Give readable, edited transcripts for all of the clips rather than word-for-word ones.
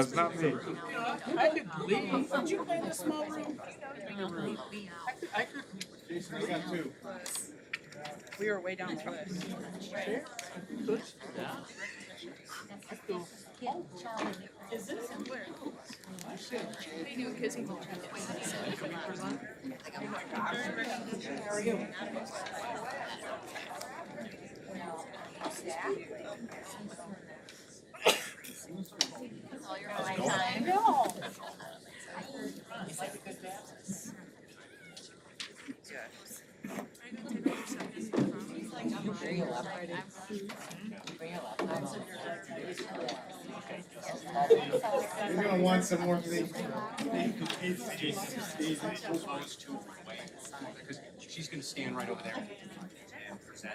was not me. I could leave. Did you play in a small room? I could. Jason's got two. We were way down the list. Is this where? They do because he won't have it. How are you? All your fine time. No. You're gonna want some more things. Because she's going to stand right over there and present.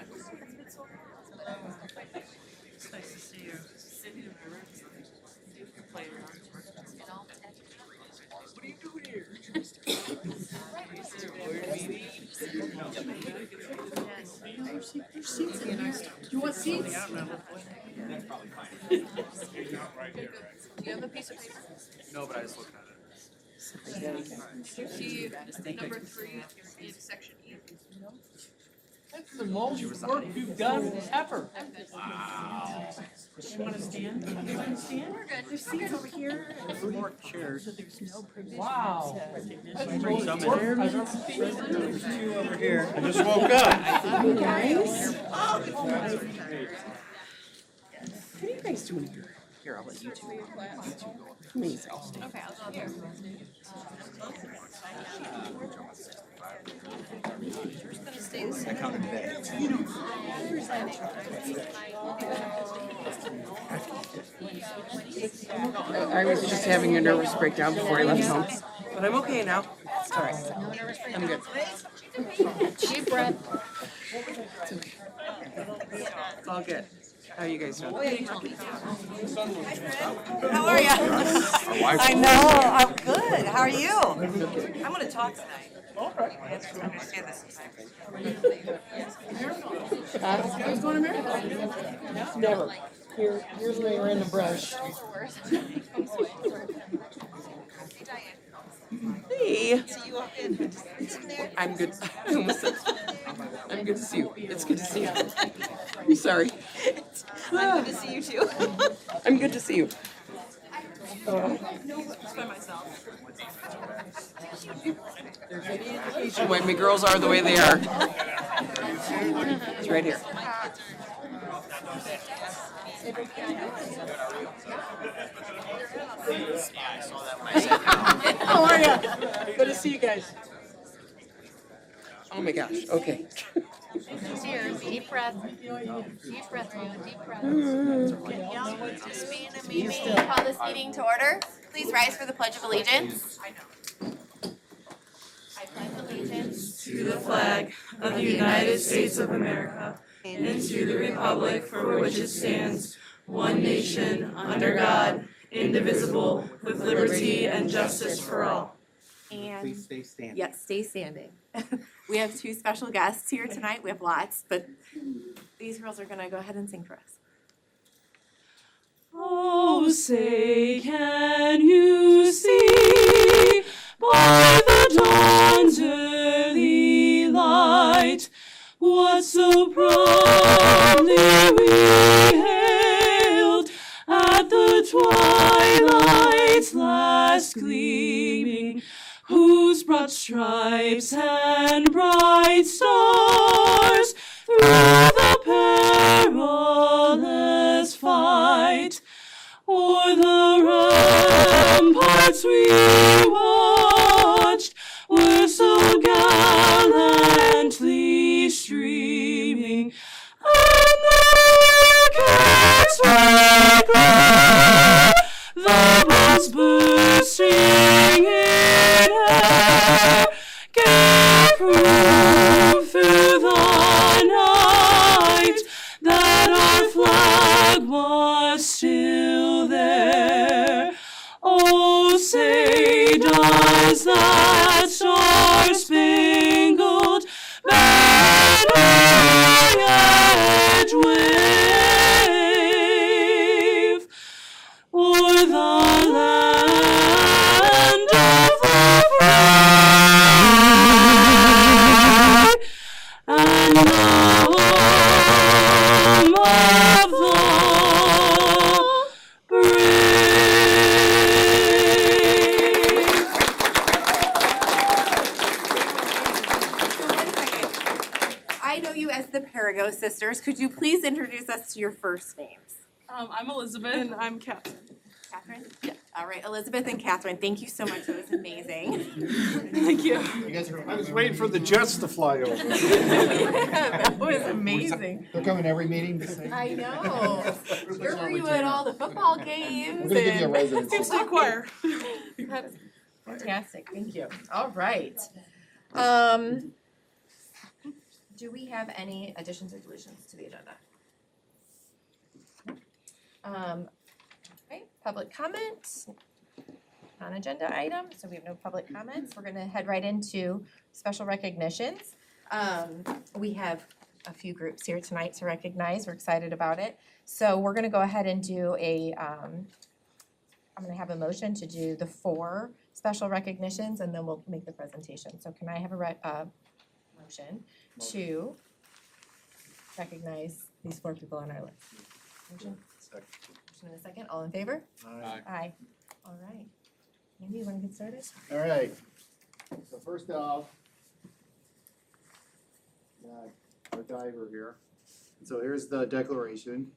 It's nice to see you. Sitting in my room. You can play around. What are you doing here? You want seats? That's probably fine. Do you have a piece of paper? No, but I just looked at it. See number 3 in section E. That's the most work you've done ever. Wow. You want to stand? You want to stand? We're good. There's seats over here. More chairs. Wow. Bring some in. There's two over here. I just woke up. Nice. What are you guys doing here? Here, I'll let you two. Amazing. Okay, I'll go here. Just gonna stay the same. I counted today. I was just having a nervous breakdown before I left home, but I'm okay now. It's all right. I'm good. Deep breath. It's all good. How are you guys doing? How are you? I know, I'm good. How are you? I'm gonna talk tonight. I understand this. Who's going to America? Never. Here's where you're in the brush. Hey. I'm good. I almost said- I'm good to see you. It's good to see you. I'm sorry. I'm good to see you too. I'm good to see you. Just by myself. Why my girls are the way they are. It's right here. How are you? Good to see you guys. Oh my gosh, okay. Here, deep breath. Deep breath, Mona. Deep breath. Just being a meeting, call this meeting to order. Please rise for the Pledge of Allegiance. I pledge allegiance to the flag of the United States of America and to the republic for which it stands, one nation, under God, indivisible, with liberty and justice for all. and Please stay standing. yes, stay standing. We have two special guests here tonight. We have lots, but these girls are going to go ahead and sing for us. Oh, say, can you see by the dawn's early light what so proudly we hailed at the twilight's last gleaming, whose broad stripes and bright stars through the perilous fight o'er the ramparts we watched were so gallantly streaming, and the rockets were glad, the bombs bursting in air gave proof through the night that our flag was still there. Oh, say, does that star-spangled banner yet wave o'er the land go, sisters. Could you please introduce us to your first names? I'm Elizabeth. And I'm Catherine. Catherine? Yeah. All right, Elizabeth and Catherine, thank you so much. That was amazing. Thank you. I was waiting for the jets to fly over. That was amazing. They're coming every meeting. I know. Where were you at all the football games? We're gonna give you a and- residency. State choir. That's fantastic, thank you. All right. Do we have any additions or deletions to the agenda? Okay, public comment, non-agenda item, so we have no public comments. We're gonna head right into special recognitions. We have a few groups here tonight to recognize, we're excited about it. So we're gonna go ahead and do I'm gonna have a motion to do the 4 special recognitions, and then we'll make the presentation. So can I have a motion to recognize these 4 people on our list? Motion? Motion in a second, all in favor? Aye. Aye. All right. Andy, you wanna get started? All right, so first off, our diver here. So here's the declaration.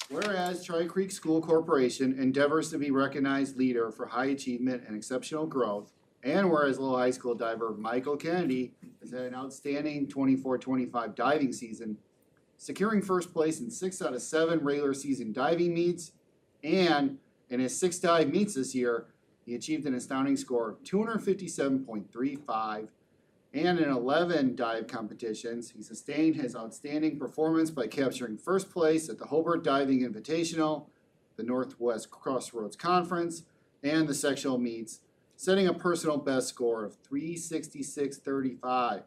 Whereas Tri-Creek School Corporation endeavors to be recognized leader for high achievement and exceptional growth, and whereas Lowell High School diver Michael Kennedy has had an outstanding 24-25 diving season, securing first place in 6 out of 7 regular season diving meets, and in his 6 dive meets this year, he achieved an astounding score of 257.35, and in 11 dive competitions, he sustained his outstanding performance by capturing first place at the Hobart Diving Invitational, the Northwest Crossroads Conference, and the sectional meets, setting a personal best score of 366.35,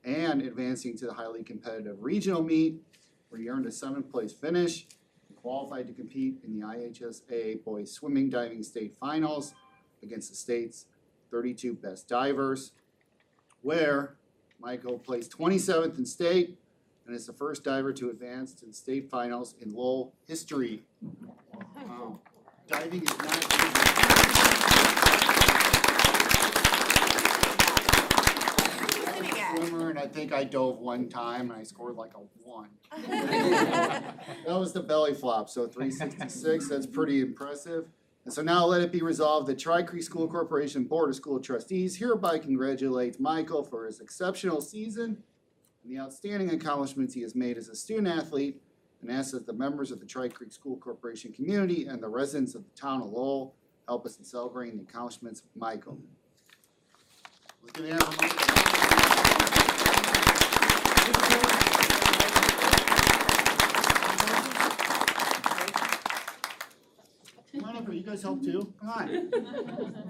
and advancing to the highly competitive regional meet, where he earned a 7th place finish and qualified to compete in the IHSA Boys Swimming Diving State Finals against the state's 32 best divers, where Michael placed 27th in state and is the first diver to advance to the state finals in Lowell history. Wow. Diving is not swimmer, and I think I dove one time and I scored like a 1. That was the belly flop, so 366, that's pretty impressive. And so now let it be resolved that Tri-Creek School Corporation Board of School Trustees hereby congratulates Michael for his exceptional season and the outstanding accomplishments he has made as a student athlete, and asks that the members of the Tri-Creek School Corporation community and the residents of the town of Lowell help us in celebrating the accomplishments of Michael. Let's give it a hand Come on over, you guys help too, come on.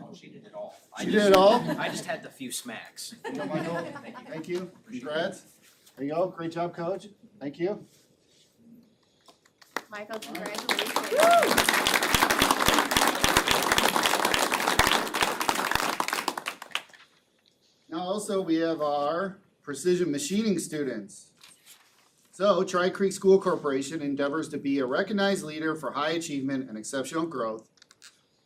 Oh, she did it all. She did it all? I just had the few smacks. You know, Michael, thank you, congrats. There you go, great job, coach, thank you. Michael, congratulations. Now also, we have our precision machining students. So, Tri-Creek School Corporation endeavors to be a recognized leader for high achievement and exceptional growth.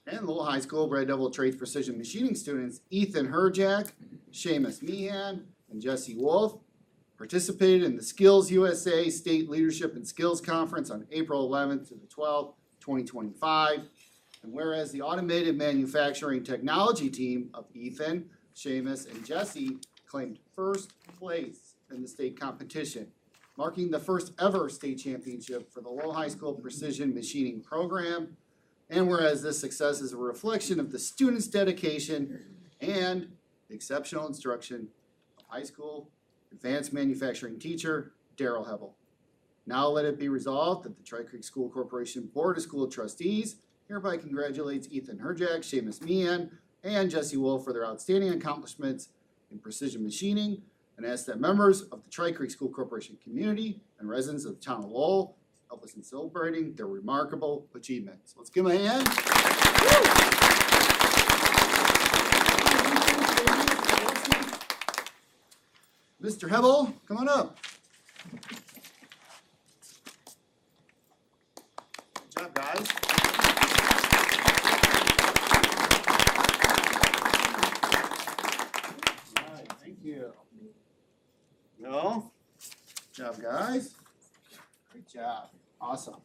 And Lowell High School Red Devil Trades Precision Machining students Ethan Herjack, Seamus Meehan, and Jesse Wolf participated in the Skills USA State Leadership and Skills Conference on April 11th to the 12th, 2025. And whereas the automated manufacturing technology team of Ethan, Seamus, and Jesse claimed first place in the state competition, marking the first ever state championship for the Lowell High School Precision Machining Program. And whereas this success is a reflection of the students' dedication and the exceptional instruction of high school advanced manufacturing teacher Daryl Hebel. Now let it be resolved that the Tri-Creek School Corporation Board of School Trustees hereby congratulates Ethan Herjack, Seamus Meehan, and Jesse Wolf for their outstanding accomplishments in precision machining, and asks that members of the Tri-Creek School Corporation community and residents of the town of Lowell help us in celebrating their remarkable achievements. Let's give them a hand. Mr. Hebel, come on up. Good job, guys. All right, thank you. No? Good job, guys. job. Awesome.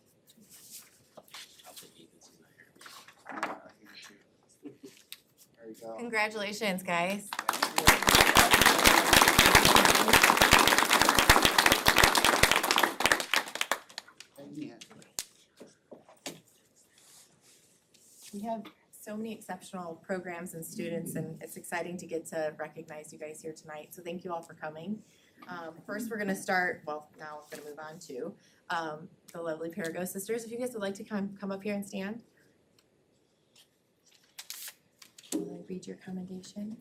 There you go. Congratulations, guys. We have so many exceptional programs and students, and it's exciting to get to recognize you guys here tonight. So thank you all for coming. First, we're gonna start, well, now we're gonna move on to the lovely Perigo sisters. If you guys would like to come up here and stand. Will I read your commendation?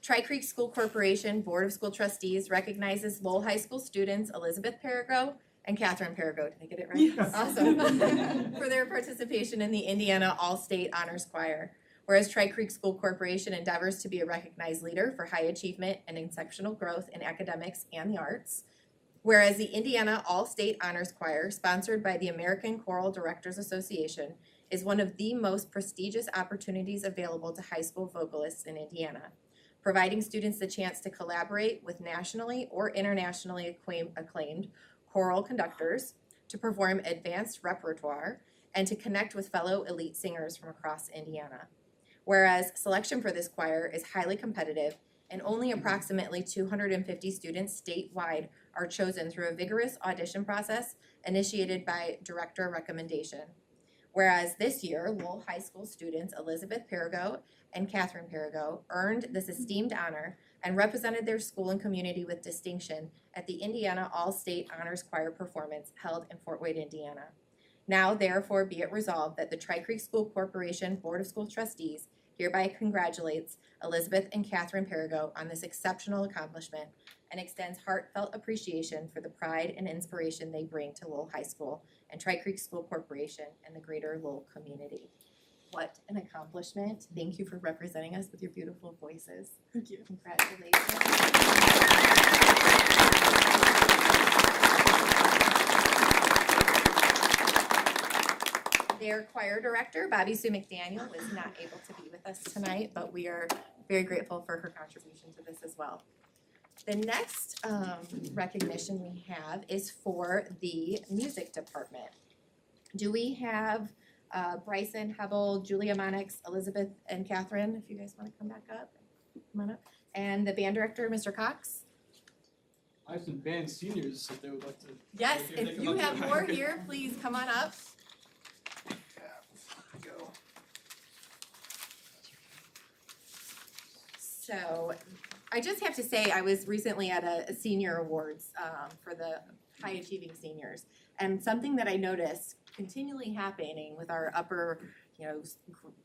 Tri-Creek School Corporation Board of School Trustees recognizes Lowell High School students Elizabeth Perigo and Catherine Perigo. Did I get it right? Yes. Awesome. For their participation in the Indiana All-State Honors Choir. Whereas Tri-Creek School Corporation endeavors to be a recognized leader for high achievement and exceptional growth in academics and the arts. Whereas the Indiana All-State Honors Choir, sponsored by the American Choral Directors Association, is one of the most prestigious opportunities available to high school vocalists in Indiana, providing students the chance to collaborate with nationally or internationally acclaimed choral conductors, to perform advanced repertoire, and to connect with fellow elite singers from across Indiana. Whereas selection for this choir is highly competitive and only approximately 250 students statewide are chosen through a vigorous audition process initiated by director recommendation. Whereas this year, Lowell High School students Elizabeth Perigo and Catherine Perigo earned this esteemed honor and represented their school and community with distinction at the Indiana All-State Honors Choir performance held in Fort Wayne, Indiana. Now, therefore, be it resolved that the Tri-Creek School Corporation Board of School Trustees hereby congratulates Elizabeth and Catherine Perigo on this exceptional accomplishment and extends heartfelt appreciation for the pride and inspiration they bring to Lowell High School and Tri-Creek School Corporation and the greater Lowell community. What an accomplishment. Thank you for representing us with your beautiful voices. Thank you. Congratulations. Their choir director, Bobby Sue McDaniel, was not able to be with us tonight, but we are very grateful for her contribution to this as well. The next recognition we have is for the music department. Do we have Bryson, Hebel, Julia Monix, Elizabeth, and Catherine, if you guys want to come back up? Come on up. And the band director, Mr. Cox? I have some band seniors if they would like to. Yes, if they if come you up have here. more here, please come on up. So I just have to say, I was recently at a senior awards for the high achieving seniors. And something that I noticed continually happening with our upper,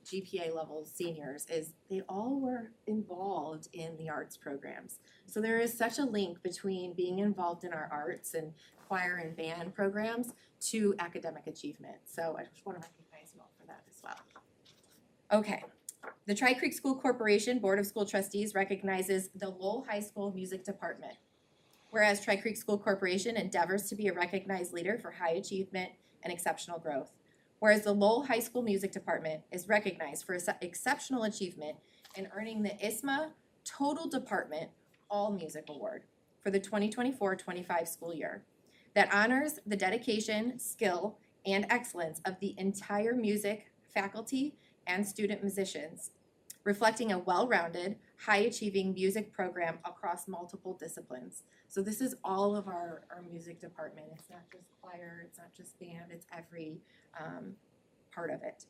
GPA level seniors is they all were involved in the arts programs. So there is such a link between being involved in our arts and choir and band programs to academic achievement. So I just want to recognize you all for that as well. Okay. The Tri-Creek School Corporation Board of School Trustees recognizes the Lowell High School Music Department. Whereas Tri-Creek School Corporation endeavors to be a recognized leader for high achievement and exceptional growth. Whereas the Lowell High School Music Department is recognized for exceptional achievement in earning the ISMA Total Department All Music Award for the 2024-25 school year that honors the dedication, skill, and excellence of the entire music faculty and student musicians, reflecting a well-rounded, high-achieving music program across multiple disciplines. So this is all of our music department. It's not just choir, it's not just band, it's every part of it.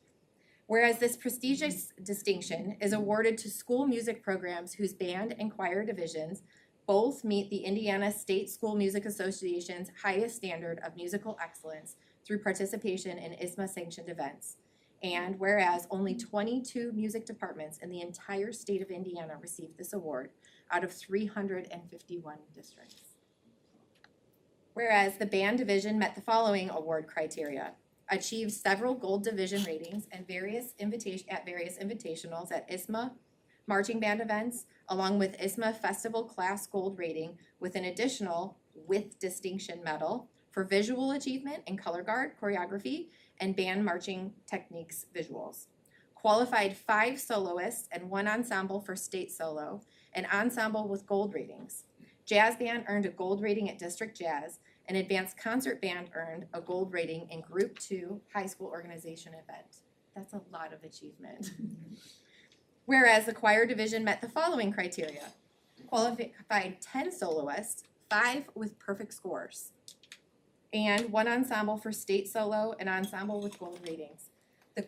Whereas this prestigious distinction is awarded to school music programs whose band and choir divisions both meet the Indiana State School Music Association's highest standard of musical excellence through participation in ISMA-sanctioned events. And whereas only 22 music departments in the entire state of Indiana received this award out of 351 districts. Whereas the band division met the following award criteria: achieved several gold division ratings and various invitationals at ISMA marching band events, along with ISMA Festival Class Gold rating with an additional with distinction medal for visual achievement in color guard, choreography, and band marching techniques visuals. Qualified 5 soloists and 1 ensemble for state solo, an ensemble with gold ratings. Jazz band earned a gold rating at District Jazz, An advanced concert band earned a gold rating in Group 2 high school organization event. That's a lot of achievement. Whereas the choir division met the following criteria. Qualified 10 soloists, 5 with perfect scores, and 1 ensemble for state solo and ensemble with gold ratings. The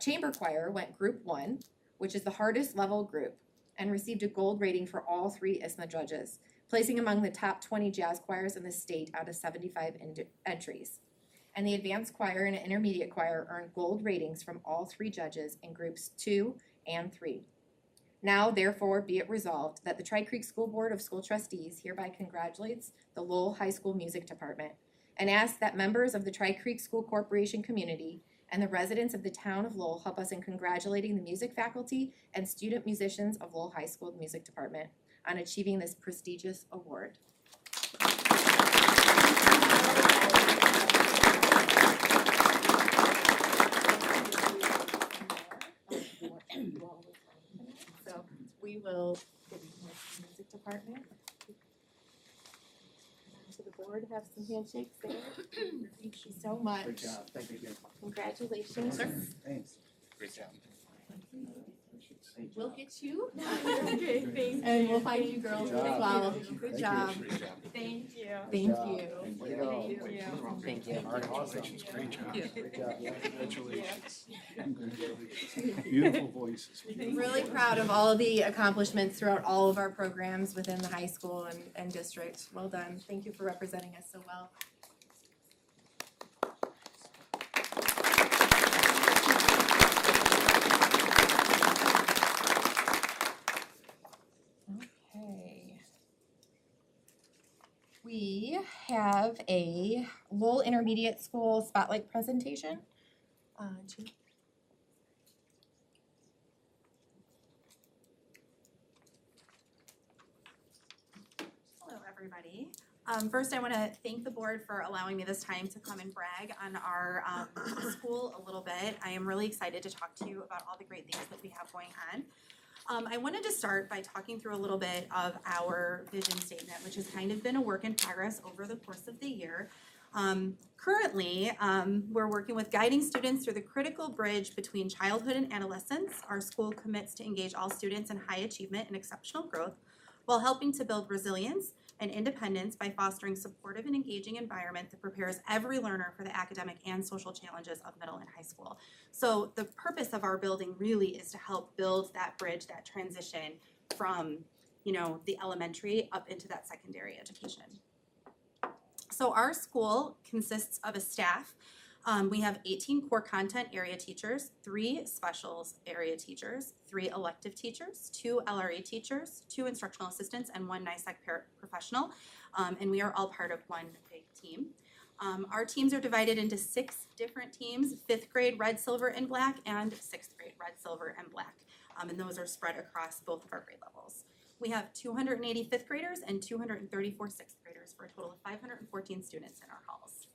chamber choir went Group 1, which is the hardest level group, and received a gold rating for all 3 ISMA judges, placing among the top 20 jazz choirs in the state out of 75 entries. And the advanced choir and intermediate choir earned gold ratings from all 3 judges in Groups 2 and 3. Now, therefore, be it resolved that the Tri-Creek School Board of School Trustees hereby congratulates the Lowell High School Music Department and asks that members of the Tri-Creek School Corporation community and the residents of the town of Lowell help us in congratulating the music faculty and student musicians of Lowell High School Music Department on achieving this prestigious award. So we will get the music department. To the board, have some handshakes there. Thank you so much. Great job, thank you. Congratulations. Thanks. Great job. We'll get you. Okay, thank And we'll find you girls as well. Good Thank job. Great job. Thank you. Thank Job. you. Way to go. Thank you. Congratulations, great job. Great job, yeah. Congratulations. Beautiful voices. Really proud of all of the accomplishments throughout all of our programs within the high school and district. Well done. Thank you for representing us so well. Okay. We have a Lowell Intermediate School Spotlight presentation. Jean? Hello, everybody. First, I want to thank the board for allowing me this time to come and brag on our school a little bit. I am really excited to talk to you about all the great things that we have going on. I wanted to start by talking through a little bit of our vision statement, which has kind of been a work in progress over the course of the year. Currently, we're working with guiding students through the critical bridge between childhood and adolescence. Our school commits to engage all students in high achievement and exceptional growth while helping to build resilience and independence by fostering supportive and engaging environment that prepares every learner for the academic and social challenges of middle and high school. So the purpose of our building really is to help build that bridge, that transition from, the elementary up into that secondary education. So our school consists of a staff. We have 18 core content area teachers, 3 specials area teachers, 3 elective teachers, 2 LRE teachers, 2 instructional assistants, and 1 NISAC paraprofessional. And we are all part of one big team. Our teams are divided into 6 different teams: 5th grade red, silver, and black, and 6th grade red, silver, and black. And those are spread across both of our grade levels. We have 280 5th graders and 234 6th graders for a total of 514 students in our halls.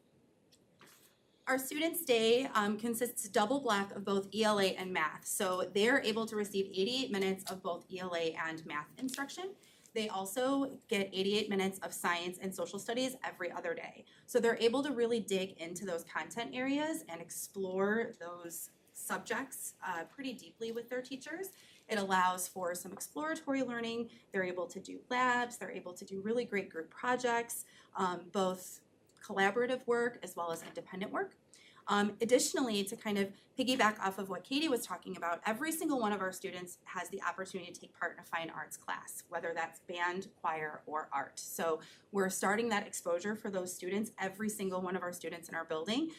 Our Students' Day consists double block of both ELA and math. So they're able to receive 88 minutes of both ELA and math instruction. They also get 88 minutes of science and social studies every other day. So they're able to really dig into those content areas and explore those subjects pretty deeply with their teachers. It allows for some exploratory learning. They're able to do labs. They're able to do really great group projects, both collaborative work as well as independent work. Additionally, to kind of piggyback off of what Katie was talking about, every single one of our students has the opportunity to take part in a fine arts class, whether that's band, choir, or art. So we're starting that exposure for those students, every single one of our students in our building,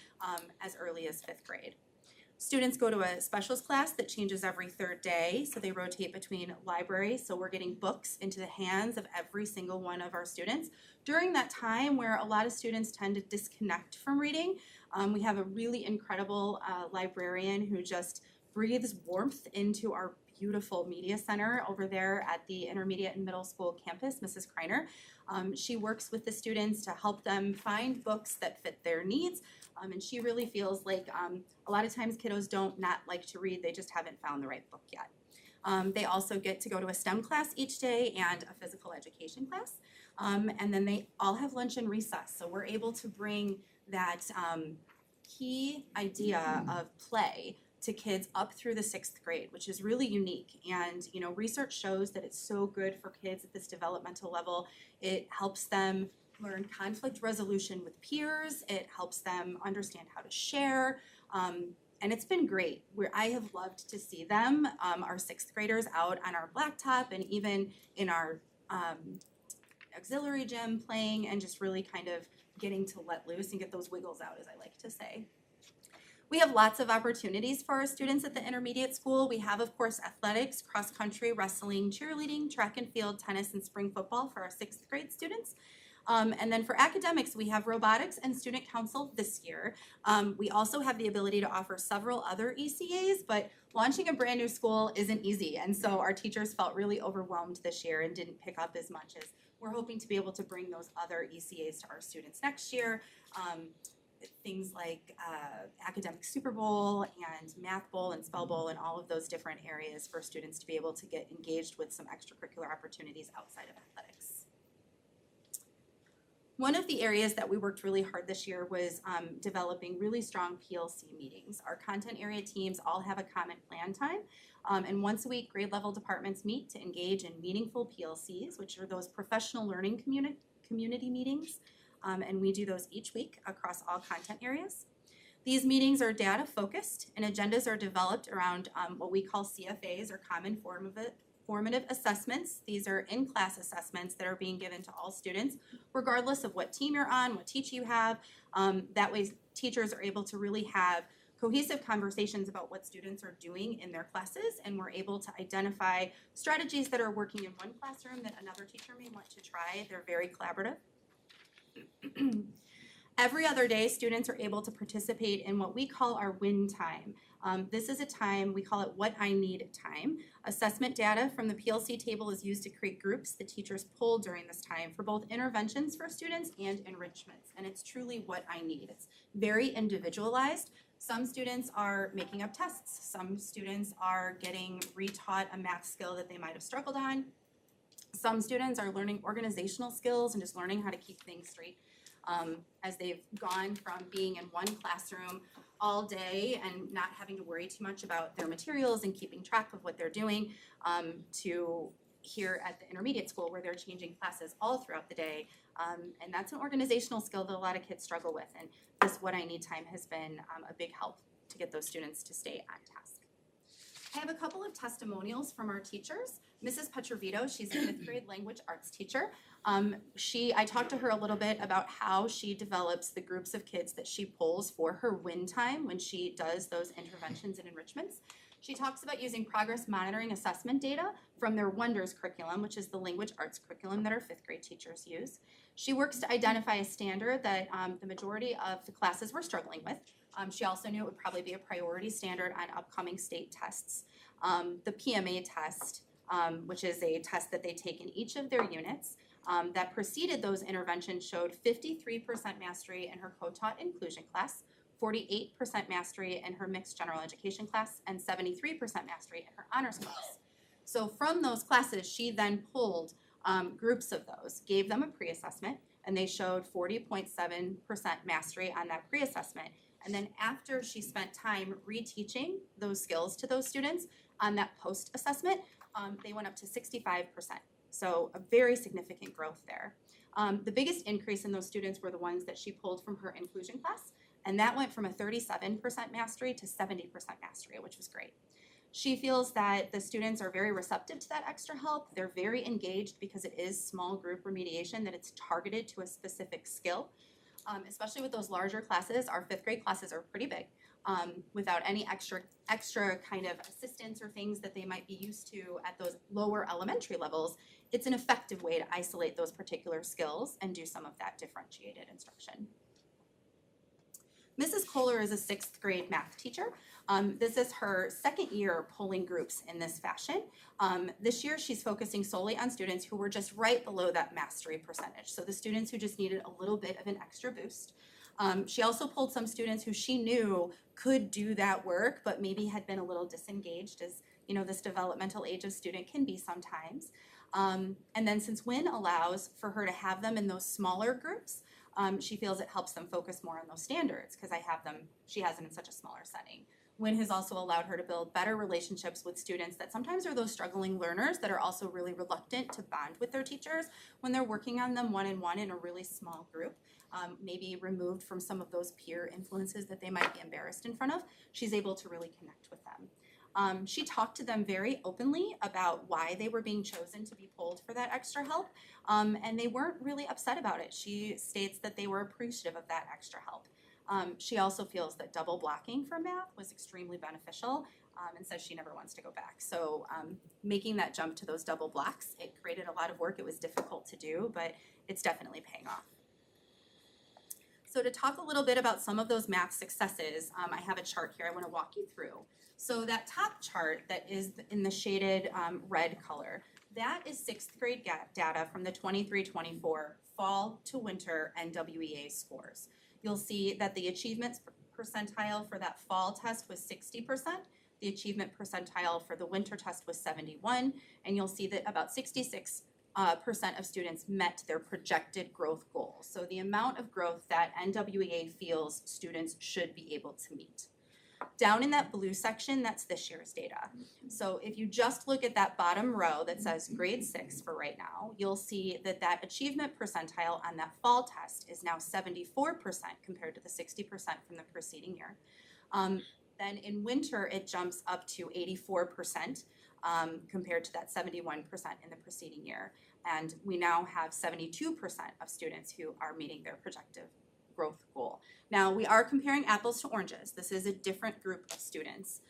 as early as 5th grade. Students go to a specials class that changes every 3rd day, so they rotate between libraries, so we're getting books into the hands of every single one of our students. During that time where a lot of students tend to disconnect from reading, we have a really incredible librarian who just breathes warmth into our beautiful media center over there at the intermediate and middle school campus, Mrs. Kreiner. She works with the students to help them find books that fit their needs. And she really feels like a lot of times kiddos don't not like to read, they just haven't found the right book yet. They also get to go to a STEM class each day and a physical education class. And then they all have lunch and recess. So we're able to bring that key idea of play to kids up through the 6th grade, which is really unique. And, you know, research shows that it's so good for kids at this developmental level. It helps them learn conflict resolution with peers. It helps them understand how to share. And it's been great. I have loved to see them, our 6th graders, out on our blacktop and even in our auxiliary gym playing and just really kind of getting to let loose and get those wiggles out, as I like to say. We have lots of opportunities for our students at the intermediate school. We have, of course, athletics, cross country, wrestling, cheerleading, track and field, tennis, and spring football for our 6th grade students. And then for academics, we have robotics and student council this year. We also have the ability to offer several other ECAs, but launching a brand new school isn't easy. And so our teachers felt really overwhelmed this year and didn't pick up as much as we're hoping to be able to bring those other ECAs to our students next year. Things like academic Super Bowl and Math Bowl and Spell Bowl and all of those different areas for students to be able to get engaged with some extracurricular opportunities outside of athletics. One of the areas that we worked really hard this year was developing really strong PLC meetings. Our content area teams all have a common plan time, and once a week grade level departments meet to engage in meaningful PLCs, which are those professional learning community meetings. And we do those each week across all content areas. These meetings are data focused and agendas are developed around what we call CFAs or common formative assessments. These are in-class assessments that are being given to all students, regardless of what team you're on, what teacher you have. That way teachers are able to really have cohesive conversations about what students are doing in their classes, and we're able to identify strategies that are working in one classroom that another teacher may want to try. They're very collaborative. Every other day, students are able to participate in what we call our win time. This is a time, we call it what I need time. Assessment data from the PLC table is used to create groups that teachers pull during this time for both interventions for students and enrichments. And it's truly what I need. It's very individualized. Some students are making up tests. Some students are getting retaught a math skill that they might have struggled on. Some students are learning organizational skills and just learning how to keep things straight as they've gone from being in one classroom all day and not having to worry too much about their materials and keeping track of what they're doing to here at the intermediate school where they're changing classes all throughout the day. And that's an organizational skill that a lot of kids struggle with. And this What I Need time has been a big help to get those students to stay on task. I have a couple of testimonials from our teachers. Mrs. Petrovito, she's a 5th grade language arts teacher. I talked to her a little bit about how she develops the groups of kids that she pulls for her win time when she does those interventions and enrichments. She talks about using progress monitoring assessment data from their Wonders curriculum, which is the language arts curriculum that our 5th grade teachers use. She works to identify a standard that the majority of the classes were struggling with. She also knew it would probably be a priority standard on upcoming state tests. The PMA test, which is a test that they take in each of their units, that preceded those interventions showed 53% mastery in her co-taught inclusion class, 48% mastery in her mixed general education class, and 73% mastery in her honors class. So from those classes, she then pulled groups of those, gave them a pre-assessment, and they showed 40.7% mastery on that pre-assessment. And then after she spent time reteaching those skills to those students on that post-assessment, they went up to 65%. So a very significant growth there. The biggest increase in those students were the ones that she pulled from her inclusion class, and that went from a 37% mastery to 70% mastery, which was great. She feels that the students are very receptive to that extra help. They're very engaged because it is small group remediation, that it's targeted to a specific skill. Especially with those larger classes, our 5th grade classes are pretty big. Without any extra kind of assistance or things that they might be used to at those lower elementary levels, it's an effective way to isolate those particular skills and do some of that differentiated instruction. Mrs. Kohler is a 6th grade math teacher. This is her 2nd year pulling groups in this fashion. This year she's focusing solely on students who were just right below that mastery percentage. So the students who just needed a little bit of an extra boost. She also pulled some students who she knew could do that work, but maybe had been a little disengaged, as you know, this developmental age of student can be sometimes. And then since WIN allows for her to have them in those smaller groups, she feels it helps them focus more on those standards because she has them in such a smaller setting. WIN has also allowed her to build better relationships with students that sometimes are those struggling learners that are also really reluctant to bond with their teachers when they're working on them one-on-one in a really small group, maybe removed from some of those peer influences that they might be embarrassed in front of. She's able to really connect with them. She talked to them very openly about why they were being chosen to be pulled for that extra help, and they weren't really upset about it. She states that they were appreciative of that extra help. She also feels that double blocking for math was extremely beneficial, and says she never wants to go back. So making that jump to those double blocks, it created a lot of work. It was difficult to do, but it's definitely paying off. So to talk a little bit about some of those math successes, I have a chart here I want to walk you through. So that top chart that is in the shaded red color, that is 6th grade data from the 23-24 fall to winter NWEA scores. You'll see that the achievement percentile for that fall test was 60%. The achievement percentile for the winter test was 71, and you'll see that about 66% of students met their projected growth goals. So the amount of growth that NWEA feels students should be able to meet. Down in that blue section, that's this year's data. So if you just look at that bottom row that says grade 6 for right now, you'll see that that achievement percentile on that fall test is now 74% compared to the 60% from the preceding year. Then in winter, it jumps up to 84% compared to that 71% in the preceding year. And we now have 72% of students who are meeting their projected growth goal. Now, we are comparing apples to oranges. This is a different group of students.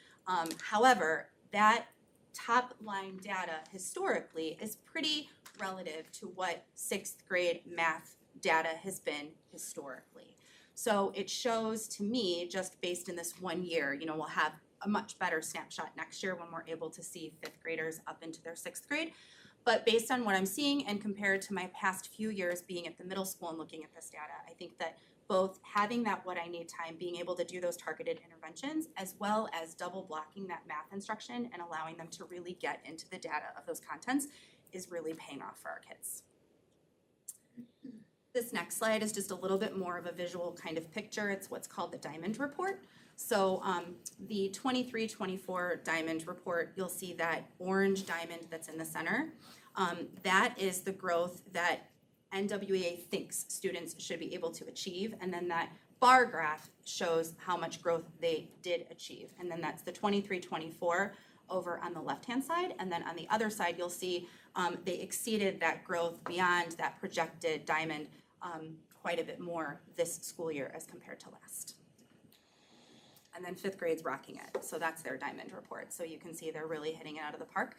However, that top line data historically is pretty relative to what 6th grade math data has been historically. So it shows to me, just based in this 1 year, we'll have a much better snapshot next year when we're able to see 5th graders up into their 6th grade. But based on what I'm seeing and compared to my past few years being at the middle school and looking at this data, I think that both having that what I need time, being able to do those targeted interventions, as well as double blocking that math instruction and allowing them to really get into the data of those contents is really paying off for our kids. This next slide is just a little bit more of a visual kind of picture. It's what's called the Diamond Report. So the 23-24 Diamond Report, you'll see that orange diamond that's in the center. That is the growth that NWEA thinks students should be able to achieve, and then that bar graph shows how much growth they did achieve. And then that's the 23-24 over on the left-hand side, and then on the other side, you'll see they exceeded that growth beyond that projected diamond quite a bit more this school year as compared to last. And then 5th grade's rocking it, so that's their Diamond Report. So you can see they're really hitting it out of the park.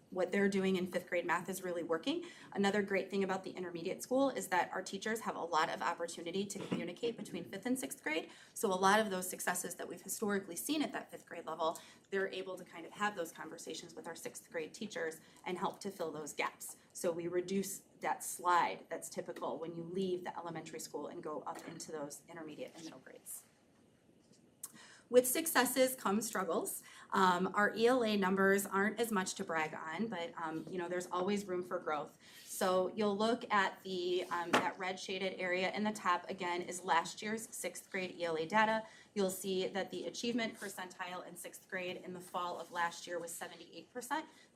What they're doing in 5th grade math is really working. Another great thing about the intermediate school is that our teachers have a lot of opportunity to communicate between 5th and 6th grade. So a lot of those successes that we've historically seen at that 5th grade level, they're able to kind of have those conversations with our 6th grade teachers and help to fill those gaps. So we reduce that slide that's typical when you leave the elementary school and go up into those intermediate and middle grades. With successes come struggles. Our ELA numbers aren't as much to brag on, but there's always room for growth. So you'll look at the that red shaded area in the top, again, is last year's 6th grade ELA data. You'll see that the achievement percentile in 6th grade in the fall of last year was 78%.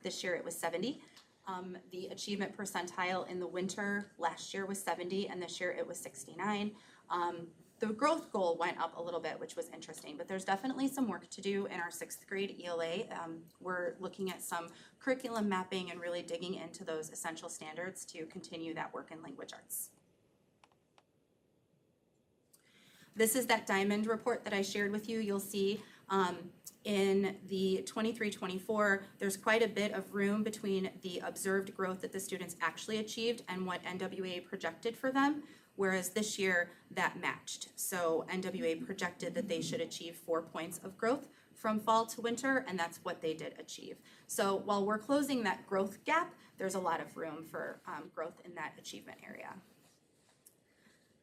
This year it was 70. The achievement percentile in the winter last year was 70, and this year it was 69. The growth goal went up a little bit, which was interesting, but there's definitely some work to do in our 6th grade ELA. We're looking at some curriculum mapping and really digging into those essential standards to continue that work in language arts. This is that Diamond Report that I shared with you. You'll see in the 23-24, there's quite a bit of room between the observed growth that the students actually achieved and what NWEA projected for them. Whereas this year that matched. So NWEA projected that they should achieve 4 points of growth from fall to winter, and that's what they did achieve. So while we're closing that growth gap, there's a lot of room for growth in that achievement area.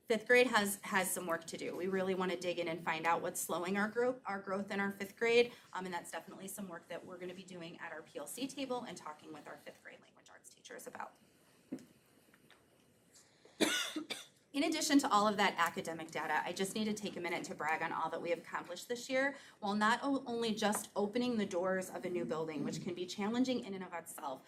Fifth grade has some work to do. We really want to dig in and find out what's slowing our growth in our fifth grade. And that's definitely some work that we're going to be doing at our PLC table and talking with our fifth grade language arts teachers about. In addition to all of that academic data, I just need to take a minute to brag on all that we have accomplished this year, while not only just opening the doors of a new building, which can be challenging in and of itself.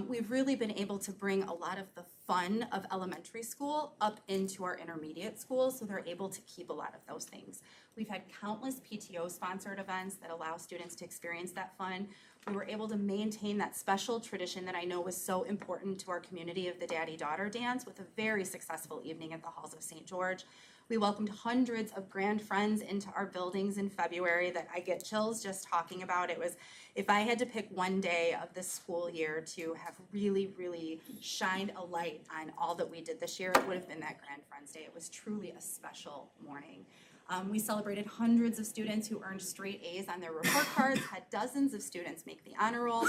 We've really been able to bring a lot of the fun of elementary school up into our intermediate schools, so they're able to keep a lot of those things. We've had countless PTO-sponsored events that allow students to experience that fun. We were able to maintain that special tradition that I know was so important to our community of the Daddy-Daughter Dance with a very successful evening at the Halls of St. George. We welcomed hundreds of grand friends into our buildings in February that I get chills just talking about. It was, if I had to pick one day of this school year to have really, really shined a light on all that we did this year, it would have been that Grand Friends Day. It was truly a special morning. We celebrated hundreds of students who earned straight A's on their report cards, had dozens of students make the honor roll.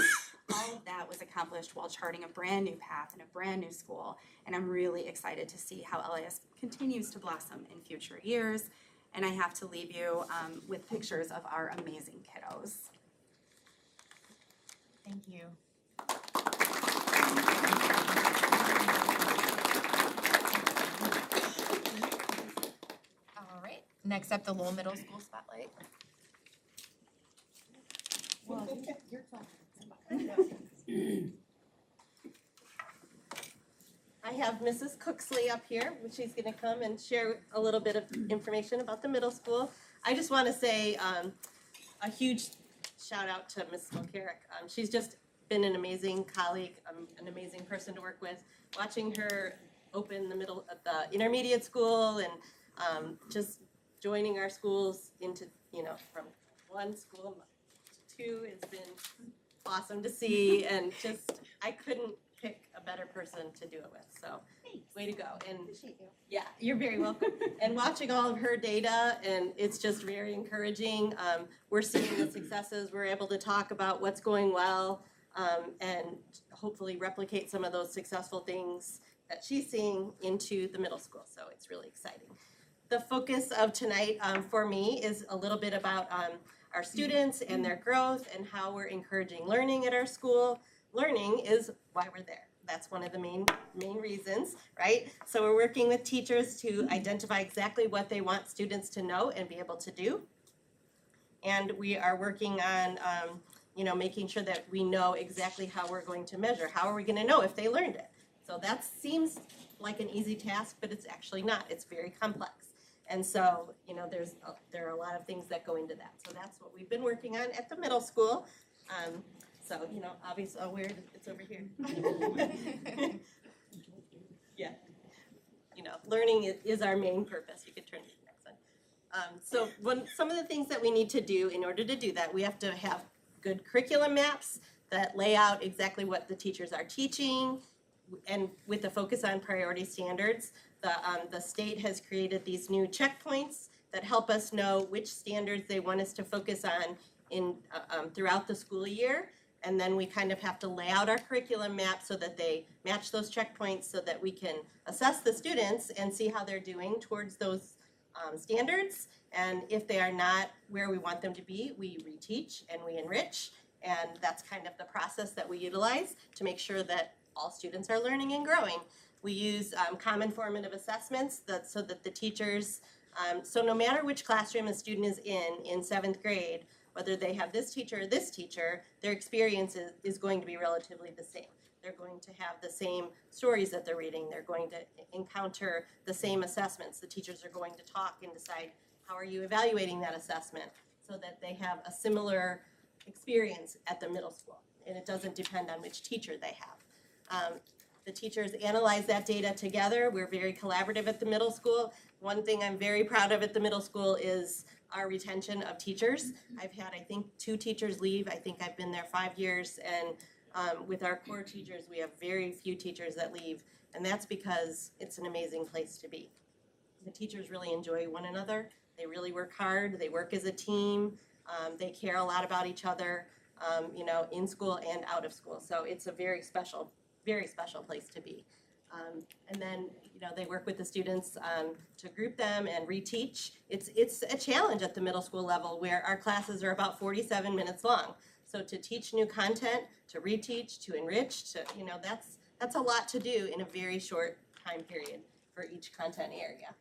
All of that was accomplished while charting a brand new path in a brand new school. And I'm really excited to see how LIS continues to blossom in future years. And I have to leave you with pictures of our amazing kiddos. Thank you. All right, next up, the Lowell Middle School Spotlight. I have Mrs. Cooksley up here, which she's gonna come and share a little bit of information about the middle school. I just wanna say a huge shout out to Ms. Mulcarrick. She's just been an amazing colleague, an amazing person to work with. Watching her open the intermediate school and just joining our schools into, from one school to two has been awesome to see, and just, I couldn't pick a better person to do it with, so way to go. And yeah, you're very welcome. And watching all of her data, and it's just very encouraging. We're seeing the successes, we're able to talk about what's going well, and hopefully replicate some of those successful things that she's seeing into the middle school, so it's really exciting. The focus of tonight for me is a little bit about our students and their growth and how we're encouraging learning at our school. Learning is why we're there. That's one of the main reasons, right? So we're working with teachers to identify exactly what they want students to know and be able to do. And we are working on making sure that we know exactly how we're going to measure. How are we gonna know if they learned it? So that seems like an easy task, but it's actually not. It's very complex. And so, there are a lot of things that go into that. So that's what we've been working on at the middle school. So, obviously, it's over here. Yeah. Learning is our main purpose. You could turn to the next one. So some of the things that we need to do in order to do that, we have to have good curriculum maps that lay out exactly what the teachers are teaching, and with the focus on priority standards. The state has created these new checkpoints that help us know which standards they want us to focus on throughout the school year. And then we kind of have to lay out our curriculum map so that they match those checkpoints, so that we can assess the students and see how they're doing towards those standards. And if they are not where we want them to be, we reteach and we enrich. And that's kind of the process that we utilize to make sure that all students are learning and growing. We use common formative assessments so that the teachers, so no matter which classroom a student is in 7th grade, whether they have this teacher or this teacher, their experience is going to be relatively the same. They're going to have the same stories that they're reading. They're going to encounter the same assessments. The teachers are going to talk and decide, how are you evaluating that assessment, so that they have a similar experience at the middle school. And it doesn't depend on which teacher they have. The teachers analyze that data together. We're very collaborative at the middle school. One thing I'm very proud of at the middle school is our retention of teachers. I've had, I think, 2 teachers leave. I think I've been there 5 years, and with our core teachers, we have very few teachers that leave, and that's because it's an amazing place to be. The teachers really enjoy one another. They really work hard. They work as a team. They care a lot about each other, in school and out of school. So it's a very special place to be. And then, they work with the students to group them and reteach. It's a challenge at the middle school level where our classes are about 47 minutes long. So to teach new content, to reteach, to enrich, that's a lot to do in a very short time period for each content area.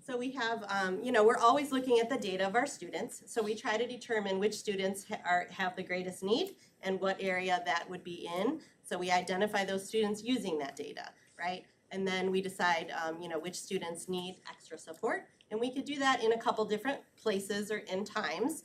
So we have, we're always looking at the data of our students. So we try to determine which students have the greatest need and what area that would be in. So we identify those students using that data, right? And then we decide, which students need extra support. And we could do that in a couple different places or in times.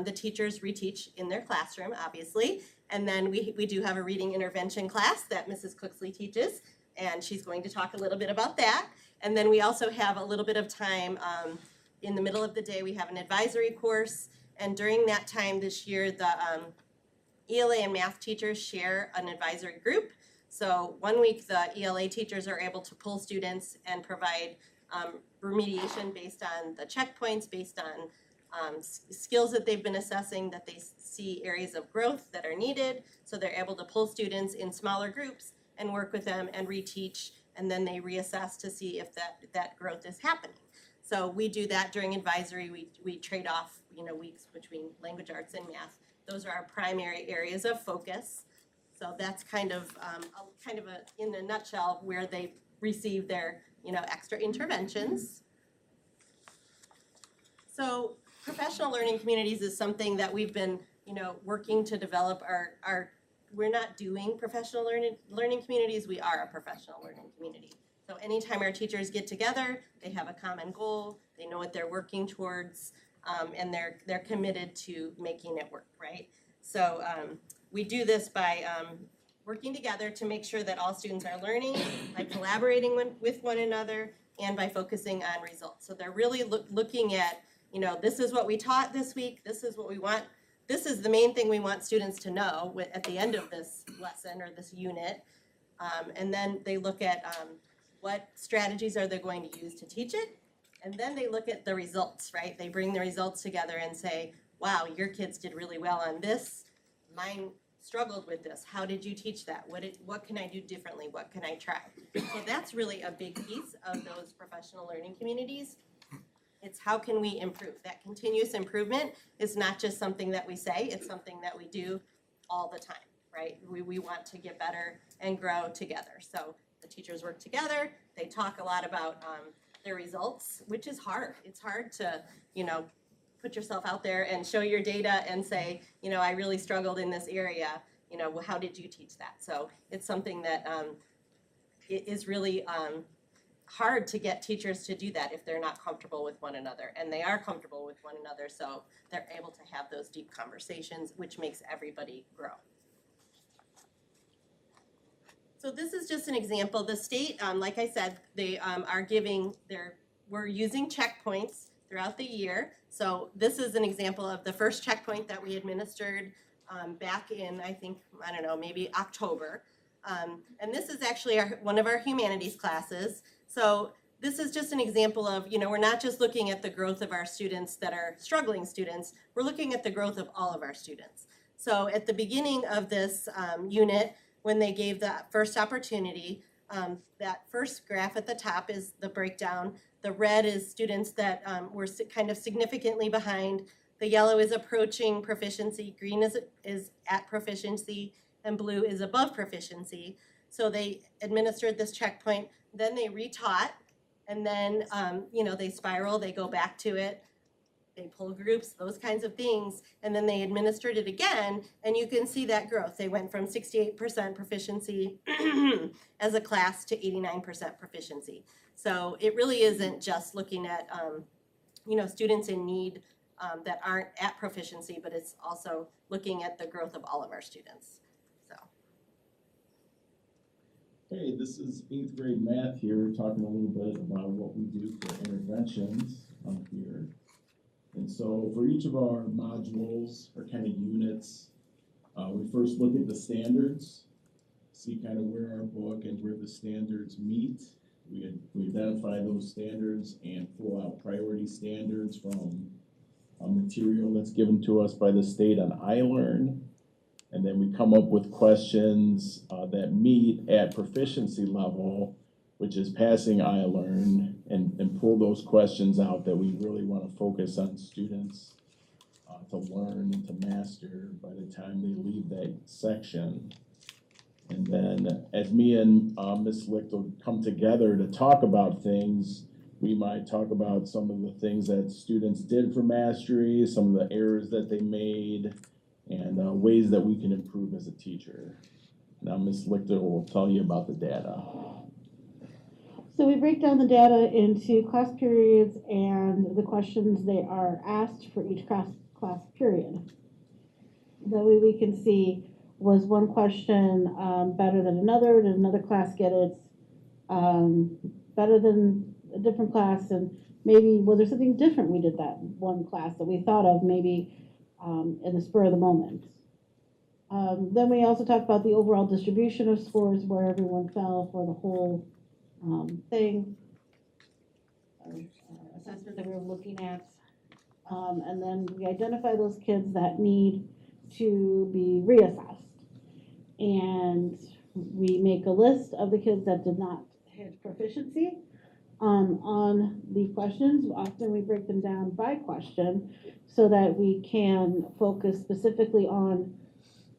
The teachers reteach in their classroom, obviously. And then we do have a reading intervention class that Mrs. Cooksley teaches. And she's going to talk a little bit about that. And then we also have a little bit of time in the middle of the day. We have an advisory course. And during that time this year, the ELA and math teachers share an advisory group. So 1 week, the ELA teachers are able to pull students and provide remediation based on the checkpoints, based on skills that they've been assessing, that they see areas of growth that are needed. So they're able to pull students in smaller groups and work with them and reteach, and then they reassess to see if that growth is happening. So we do that during advisory. We trade off, weeks between language arts and math. Those are our primary areas of focus. So that's kind of in a nutshell where they receive their, extra interventions. So professional learning communities is something that we've been, working to develop. We're not doing professional learning communities, we are a professional learning community. So anytime our teachers get together, they have a common goal, they know what they're working towards, and they're committed to making it work, right? So we do this by working together to make sure that all students are learning, by collaborating with one another, and by focusing on results. So they're really looking at, this is what we taught this week, this is what we want, this is the main thing we want students to know at the end of this lesson or this unit. And then they look at what strategies are they going to use to teach it. And then they look at the results, right? They bring the results together and say, wow, your kids did really well on this. Mine struggled with this. How did you teach that? What can I do differently? What can I try? So that's really a big piece of those professional learning communities. It's how can we improve? That continuous improvement is not just something that we say, it's something that we do all the time, right? We want to get better and grow together. So the teachers work together, they talk a lot about their results, which is hard. It's hard to, put yourself out there and show your data and say, I really struggled in this area, how did you teach that? So it's something that it is really hard to get teachers to do that if they're not comfortable with one another. And they are comfortable with one another, so they're able to have those deep conversations, which makes everybody grow. So this is just an example. The state, like I said, they we're using checkpoints throughout the year. So this is an example of the first checkpoint that we administered back in, maybe October. And this is actually one of our humanities classes. So this is just an example of, we're not just looking at the growth of our students that are struggling students, we're looking at the growth of all of our students. So at the beginning of this unit, when they gave that first opportunity, that first graph at the top is the breakdown. The red is students that were kind of significantly behind. The yellow is approaching proficiency, green is at proficiency, and blue is above proficiency. So they administered this checkpoint, then they retaught, and then they spiral, they go back to it, they pull groups, those kinds of things, and then they administered it again, and you can see that growth. They went from 68% proficiency as a class to 89% proficiency. So it really isn't just looking at students in need that aren't at proficiency, but it's also looking at the growth of all of our students. Hey, this is 8th grade math here, talking a little bit about what we do for interventions here. And so for each of our modules or kind of units, we first look at the standards, see kind of where our book and where the standards meet. We identify those standards and pull out priority standards from a material that's given to us by the state on iLearn. And then we come up with questions that meet at proficiency level, which is passing iLearn, and pull those questions out that we really want to focus on students to learn and to master by the time they leave that section. And then as me and Ms. Lichtel come together to talk about things, we might talk about some of the things that students did for mastery, some of the errors that they made, and ways that we can improve as a teacher. Now Ms. Lichtel will tell you about the data. So we break down the data into class periods and the questions they are asked for each class period. That way we can see, was one question better than another? Did another class get it better than a different class? And maybe was there something different we did that one class that we thought of maybe in the spur of the moment? Then we also talk about the overall distribution of scores, where everyone fell for the whole thing, assessment that we were looking at. And then we identify those kids that need to be reassessed. And we make a list of the kids that did not hit proficiency on the questions. Often we break them down by question so that we can focus specifically on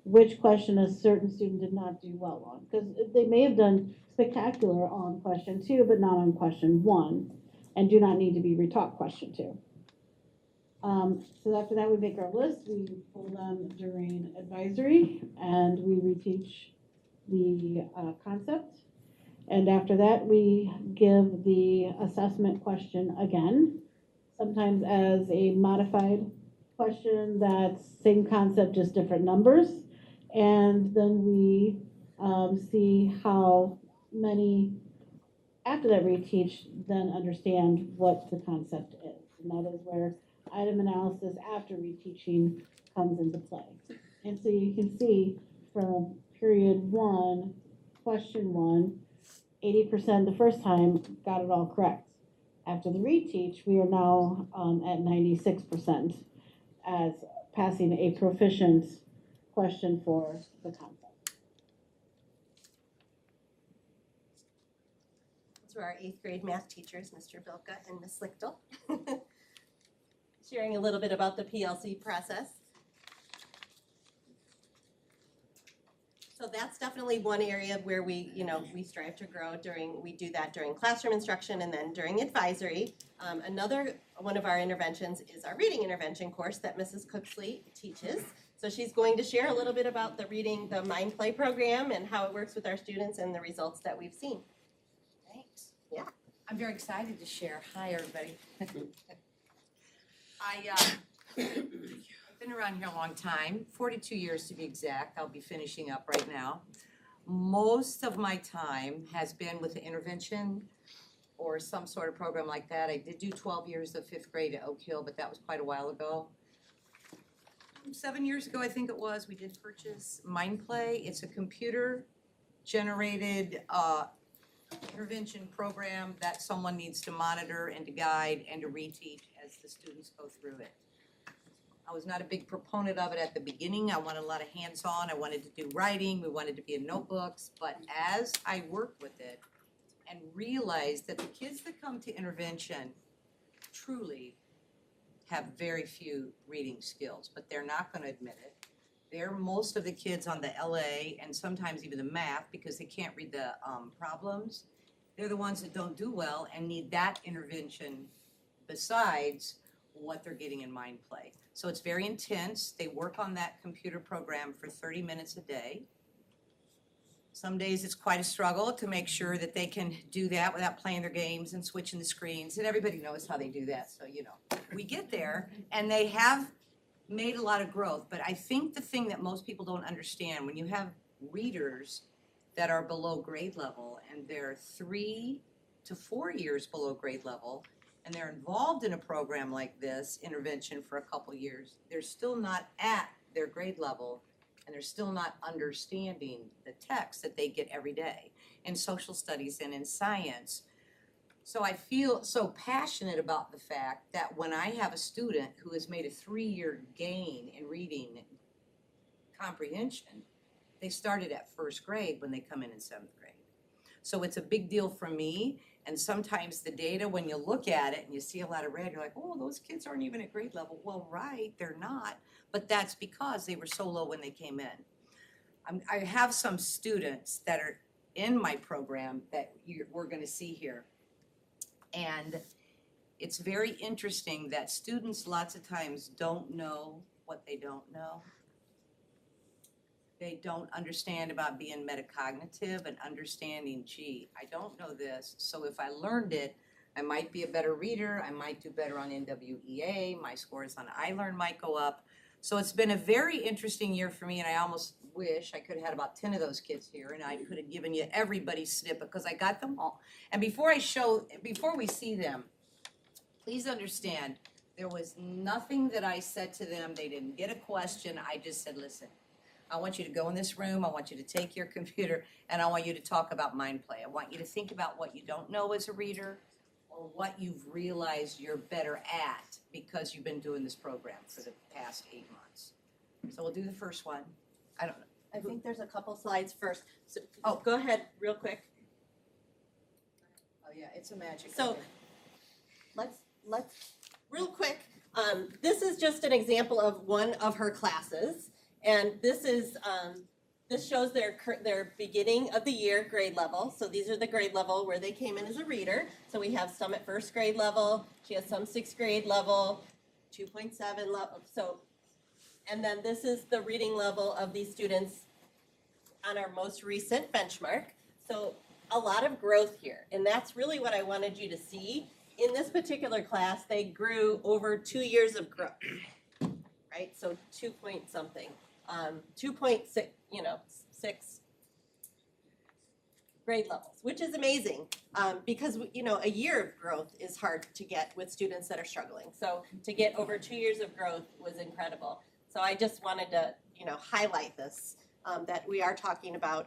which question a certain student did not do well on. Because they may have done spectacular on question 2, but not on question 1, and do not need to be retaught question 2. So after that, we make our list, we pull them during advisory, and we reteach the concept. And after that, we give the assessment question again, sometimes as a modified question that's same concept, just different numbers. And then we see how many, after that reteach, then understand what the concept is. And that is where item analysis after reteaching comes into play. And so you can see from period 1, question 1, 80% the first time got it all correct. After the reteach, we are now at 96% as passing a proficient question for the concept. Those were our 8th grade math teachers, Mr. Vilka and Ms. Lichtel, sharing a little bit about the PLC process. So that's definitely one area where we strive to grow we do that during classroom instruction and then during advisory. Another one of our interventions is our reading intervention course that Mrs. Cooksley teaches. So she's going to share a little bit about the Mind Play program and how it works with our students and the results that we've seen. Thanks. Yeah. I'm very excited to share. Hi, everybody. I've been around here a long time, 42 years to be exact. I'll be finishing up right now. Most of my time has been with the intervention or some sort of program like that. I did do 12 years of 5th grade at Oak Hill, but that was quite a while ago. 7 years ago, I think it was, we did purchase Mind Play. It's a computer-generated intervention program that someone needs to monitor and to guide and to reteach as the students go through it. I was not a big proponent of it at the beginning. I wanted a lot of hands-on. I wanted to do writing. We wanted to be in notebooks. But as I worked with it and realized that the kids that come to intervention truly have very few reading skills, but they're not going to admit it. They're most of the kids on the LA and sometimes even the math because they can't read the problems. They're the ones that don't do well and need that intervention besides what they're getting in Mind Play. So it's very intense. They work on that computer program for 30 minutes a day. Some days it's quite a struggle to make sure that they can do that without playing their games and switching the screens. And everybody knows how they do that. So, we get there and they have made a lot of growth. But I think the thing that most people don't understand, when you have readers that are below grade level and they're 3 to 4 years below grade level, and they're involved in a program like this, intervention for a couple years, they're still not at their grade level, and they're still not understanding the text that they get every day in social studies and in science. So I feel so passionate about the fact that when I have a student who has made a 3-year gain in reading comprehension, they started at first grade when they come in seventh grade. So it's a big deal for me, and sometimes the data, when you look at it and you see a lot of red, you're like, oh, those kids aren't even at grade level. Well, right, they're not, but that's because they were so low when they came in. I have some students that are in my program that we're gonna see here. And it's very interesting that students lots of times don't know what they don't know. They don't understand about being metacognitive and understanding, gee, I don't know this, so if I learned it, I might be a better reader, I might do better on NWEA, my scores on iLearn might go up. So it's been a very interesting year for me, and I almost wish I could have had about 10 of those kids here, and I could have given you everybody's snippet, because I got them all. And before we see them, please understand, there was nothing that I said to them, they didn't get a question, I just said, listen, I want you to go in this room, I want you to take your computer, and I want you to talk about mind play. I want you to think about what you don't know as a reader, or what you've realized you're better at because you've been doing this program for the past 8 months. So we'll do the first one. I don't know. I think there's a couple slides first. So, go ahead, real quick. Oh yeah, it's a magic. So, let's real quick. This is just an example of one of her classes, and this is this shows their beginning of the year grade level. So these are the grade level where they came in as a reader. So we have some at first grade level. She has some sixth grade level, 2.7 level. So, and then this is the reading level of these students on our most recent benchmark. So a lot of growth here, and that's really what I wanted you to see. In this particular class, they grew over 2 years of growth, right? So 2 point something, 2.6, 6 grade levels, which is amazing, because a year of growth is hard to get with students that are struggling. So to get over 2 years of growth was incredible. So I just wanted to, highlight this, that we are talking about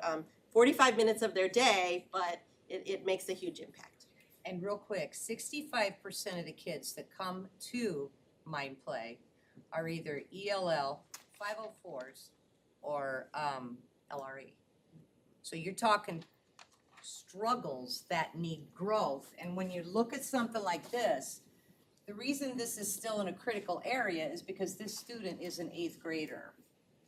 45 minutes of their day, but it makes a huge impact. And real quick, 65% of the kids that come to Mind Play are either ELL, 504s, or LRE. So you're talking struggles that need growth. And when you look at something like this, the reason this is still in a critical area is because this student is an 8th grader.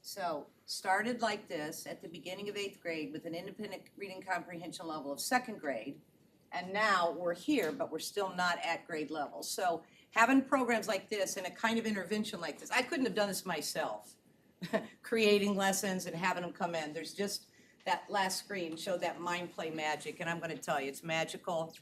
So started like this at the beginning of 8th grade with an independent reading comprehension level of 2nd grade. And now we're here, but we're still not at grade level. So having programs like this and a kind of intervention like this, I couldn't have done this myself. Creating lessons and having them come in. There's just, that last screen showed that mind play magic, and I'm gonna tell you, it's magical.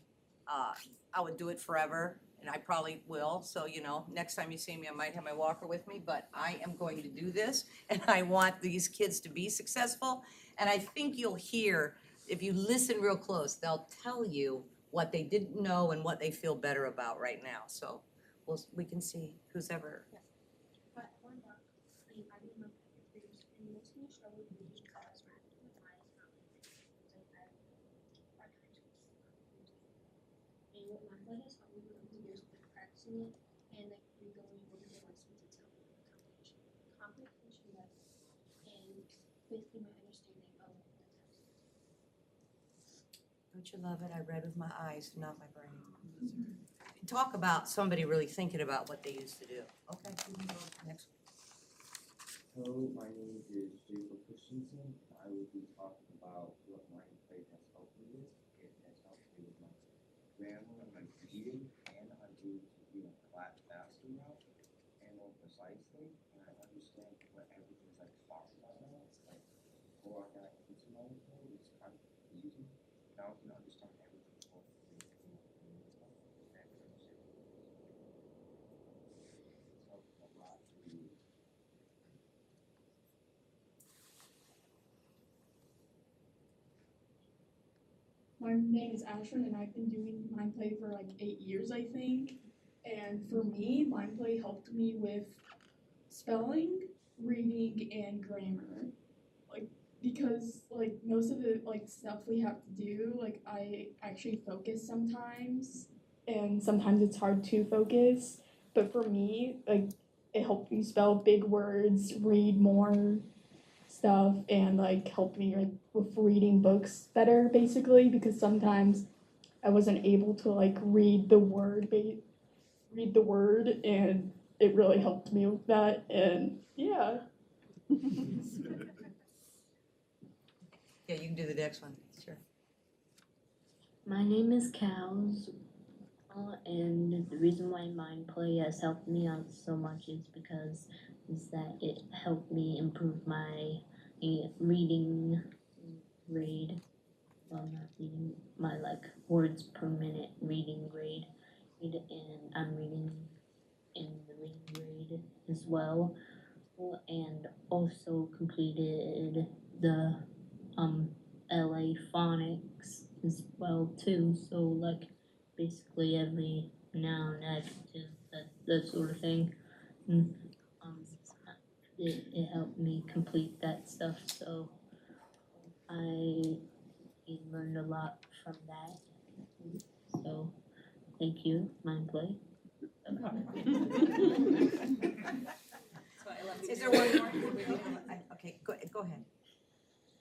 I would do it forever, and I probably will. So, next time you see me, I might have my walker with me, but I am going to do this, and I want these kids to be successful. And I think you'll hear, if you listen real close, they'll tell you what they didn't know and what they feel better about right now. So we can see who's ever. And like we go over the lessons detail comprehension and basically my understanding of the text. Don't you love it? I read with my eyes, not my brain. Talk about somebody really thinking about what they used to do. Okay, next. Hello, my name is Jacob Christensen. I will be talking about what mind play has helped me with. It has helped me with my grammar, my reading, and I'm able to read a class faster now and more precisely. And I understand what everything is like talking about now. It's like before I got into mind play, it's kind of confusing. Now I can understand everything more clearly. It's helped a lot to read. My name is Ashwin, and I've been doing Mind Play for like 8 years, I think. And for me, Mind Play helped me with spelling, reading, and grammar. Like, because like most of the like stuff we have to do, like I actually focus sometimes, and sometimes it's hard to focus. But for me, like it helped me spell big words, read more, stuff and like helped me like with reading books better basically because sometimes I wasn't able to like read the word and it really helped me with that and yeah. Yeah, you can do the next one, sure. My name is Cows, and the reason why Mind Play has helped me out so much is that it helped me improve my reading grade. Well, not reading, my like words per minute reading grade, and I'm reading in the reading grade as well, and also completed the LA phonics as well too. So like basically every noun, adjective, that sort of thing. And, it helped me complete that stuff. So I learned a lot from that. So thank you, Mind Play. Is there one more? Okay, go ahead.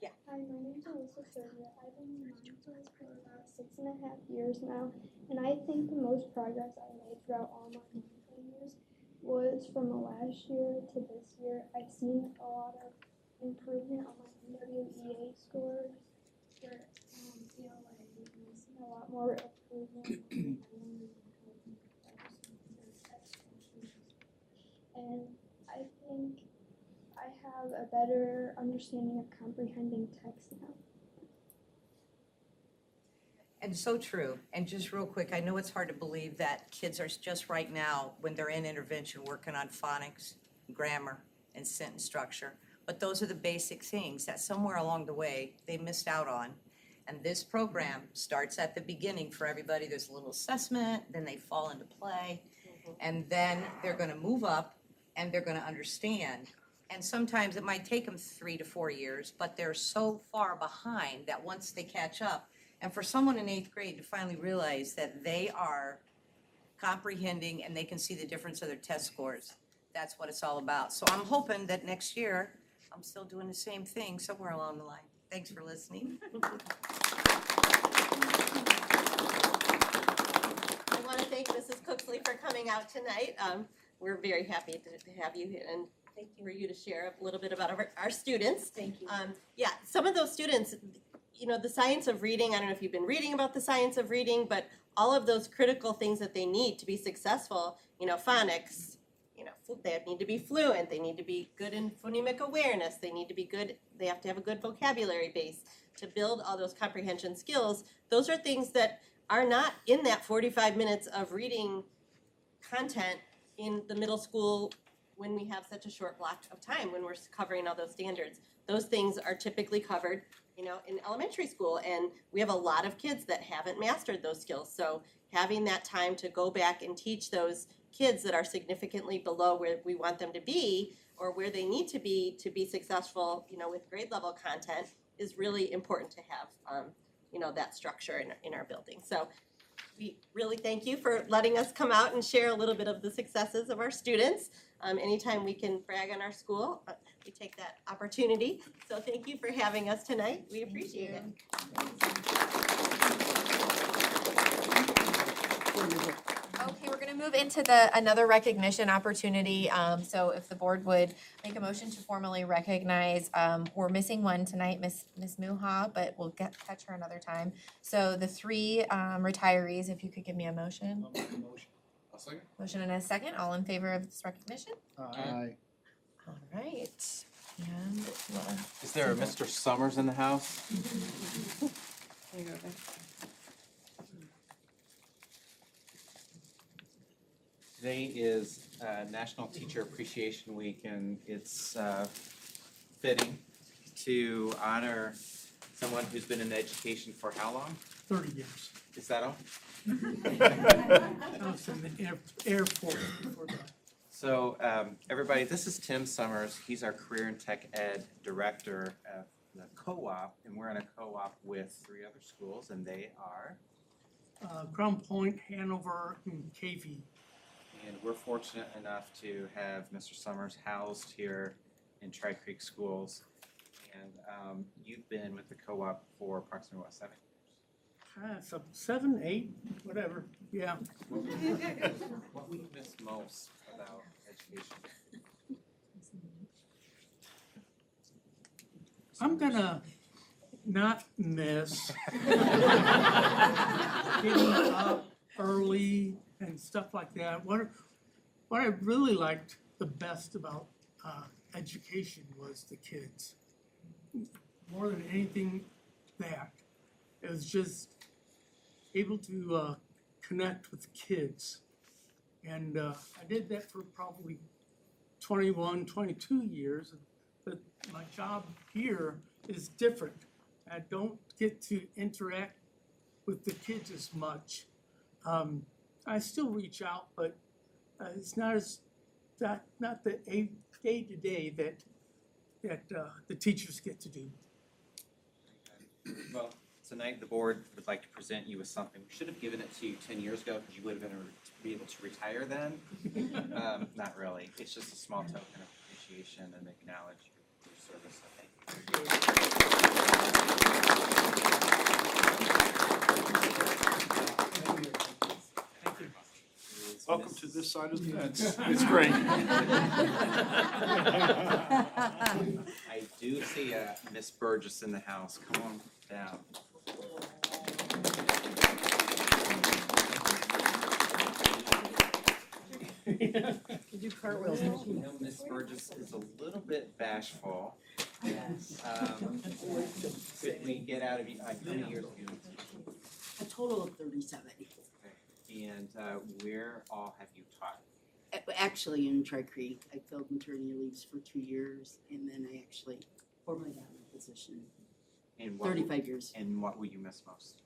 Yeah. Hi, my name is Alyssa Sylvia. I've been in Mind Play for about 6.5 years now, and I think the most progress I made throughout all my Mind Play years was from the last year to this year. I've seen a lot of improvement on my NWEA scores for ELA, and I've seen a lot more improvement on and I think I have a better understanding of comprehending text now. And so true. And just real quick, I know it's hard to believe that kids are just right now, when they're in intervention, working on phonics, grammar, and sentence structure. But those are the basic things that somewhere along the way they missed out on. And this program starts at the beginning for everybody. There's a little assessment, then they fall into play, and then they're going to move up and they're going to understand. And sometimes it might take them 3 to 4 years, but they're so far behind that once they catch up, and for someone in 8th grade to finally realize that they are comprehending and they can see the difference of their test scores, that's what it's all about. So I'm hoping that next year I'm still doing the same thing somewhere along the line. Thanks for listening. I want to thank Mrs. Cooksley for coming out tonight. We're very happy to have you here, and thank you for you to share a little bit about our students. Thank you. Yeah, some of those students, you know, the science of reading, I don't know if you've been reading about the science of reading, but all of those critical things that they need to be successful, you know, phonics, you know, they need to be fluent, they need to be good in phonemic awareness, they need to be good, they have to have a good vocabulary base to build all those comprehension skills. Those are things that are not in that 45 minutes of reading content in the middle school when we have such a short block of time when we're covering all those standards. Those things are typically covered, you know, in elementary school, and we have a lot of kids that haven't mastered those skills. So having that time to go back and teach those kids that are significantly below where we want them to be or where they need to be successful, you know, with grade level content is really important to have, you know, that structure in our building. So we really thank you for letting us come out and share a little bit of the successes of our students. Anytime we can brag on our school, we take that opportunity. So thank you for having us tonight. We appreciate it. Okay, we're gonna move into another recognition opportunity. So if the board would make a motion to formally recognize, we're missing one tonight, Miss Muha, but we'll catch her another time. So the 3 retirees, if you could give me a motion. I'll second. Motion and a second, all in favor of this recognition? Aye. All right, and Is there a Mr. Summers in the house? there you go. Today is National Teacher Appreciation Week, and it's fitting to honor someone who's been in education for how long? 30 years. Is that all? I was in the Air Force before that. So everybody, this is Tim Summers. He's our Career and Tech Ed Director of the co-op, and we're in a co-op with 3 other schools, and they are? Crown Point, Hanover, and KV. And we're fortunate enough to have Mr. Summers housed here in Tri Creek Schools. And you've been with the co-op for approximately, what, 7 years? So 7, 8, whatever, yeah. What we miss most about education? I'm gonna not miss getting up early and stuff like that. What I really liked the best about education was the kids. More than anything that, it was just able to connect with kids. And I did that for probably 21, 22 years. But my job here is different. I don't get to interact with the kids as much. I still reach out, but it's not the day-to-day that the teachers get to do. Well, tonight the board would like to present you with something. We should have given it to you 10 years ago because you would have been able to retire then. Not really. It's just a small token of appreciation and acknowledge your service. So thank you. Welcome to this side of the fence. It's great. I do see Miss Burgess in the house. Come on down. Do cartwheels. You know, Miss Burgess is a little bit bashful. Could we get out of you, how many years have you been teaching? A total of 37. And where all have you taught? Actually, in Tri Creek, I filled maternity leaves for 2 years, and then I actually formally got my position. And 35 years. And what will you miss most?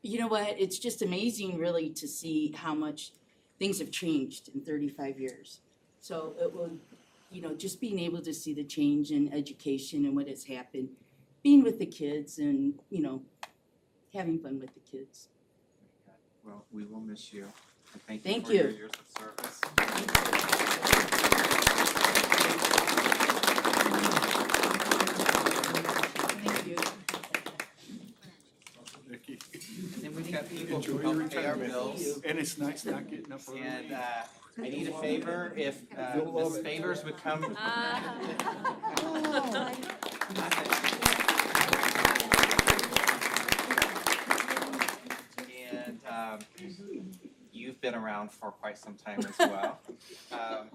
You know what? It's just amazing, really, to see how much things have changed in 35 years. So it will, just being able to see the change in education and what has happened, being with the kids and, having fun with the kids. Well, we will miss you. And thank Thank you for you. your years of service. Thank you. And we've got people who Enjoy your help pay our retirement. bills. And it's nice not getting up early. And I need a favor, if Ms. Favors would come. And you've been around for quite some time as well. How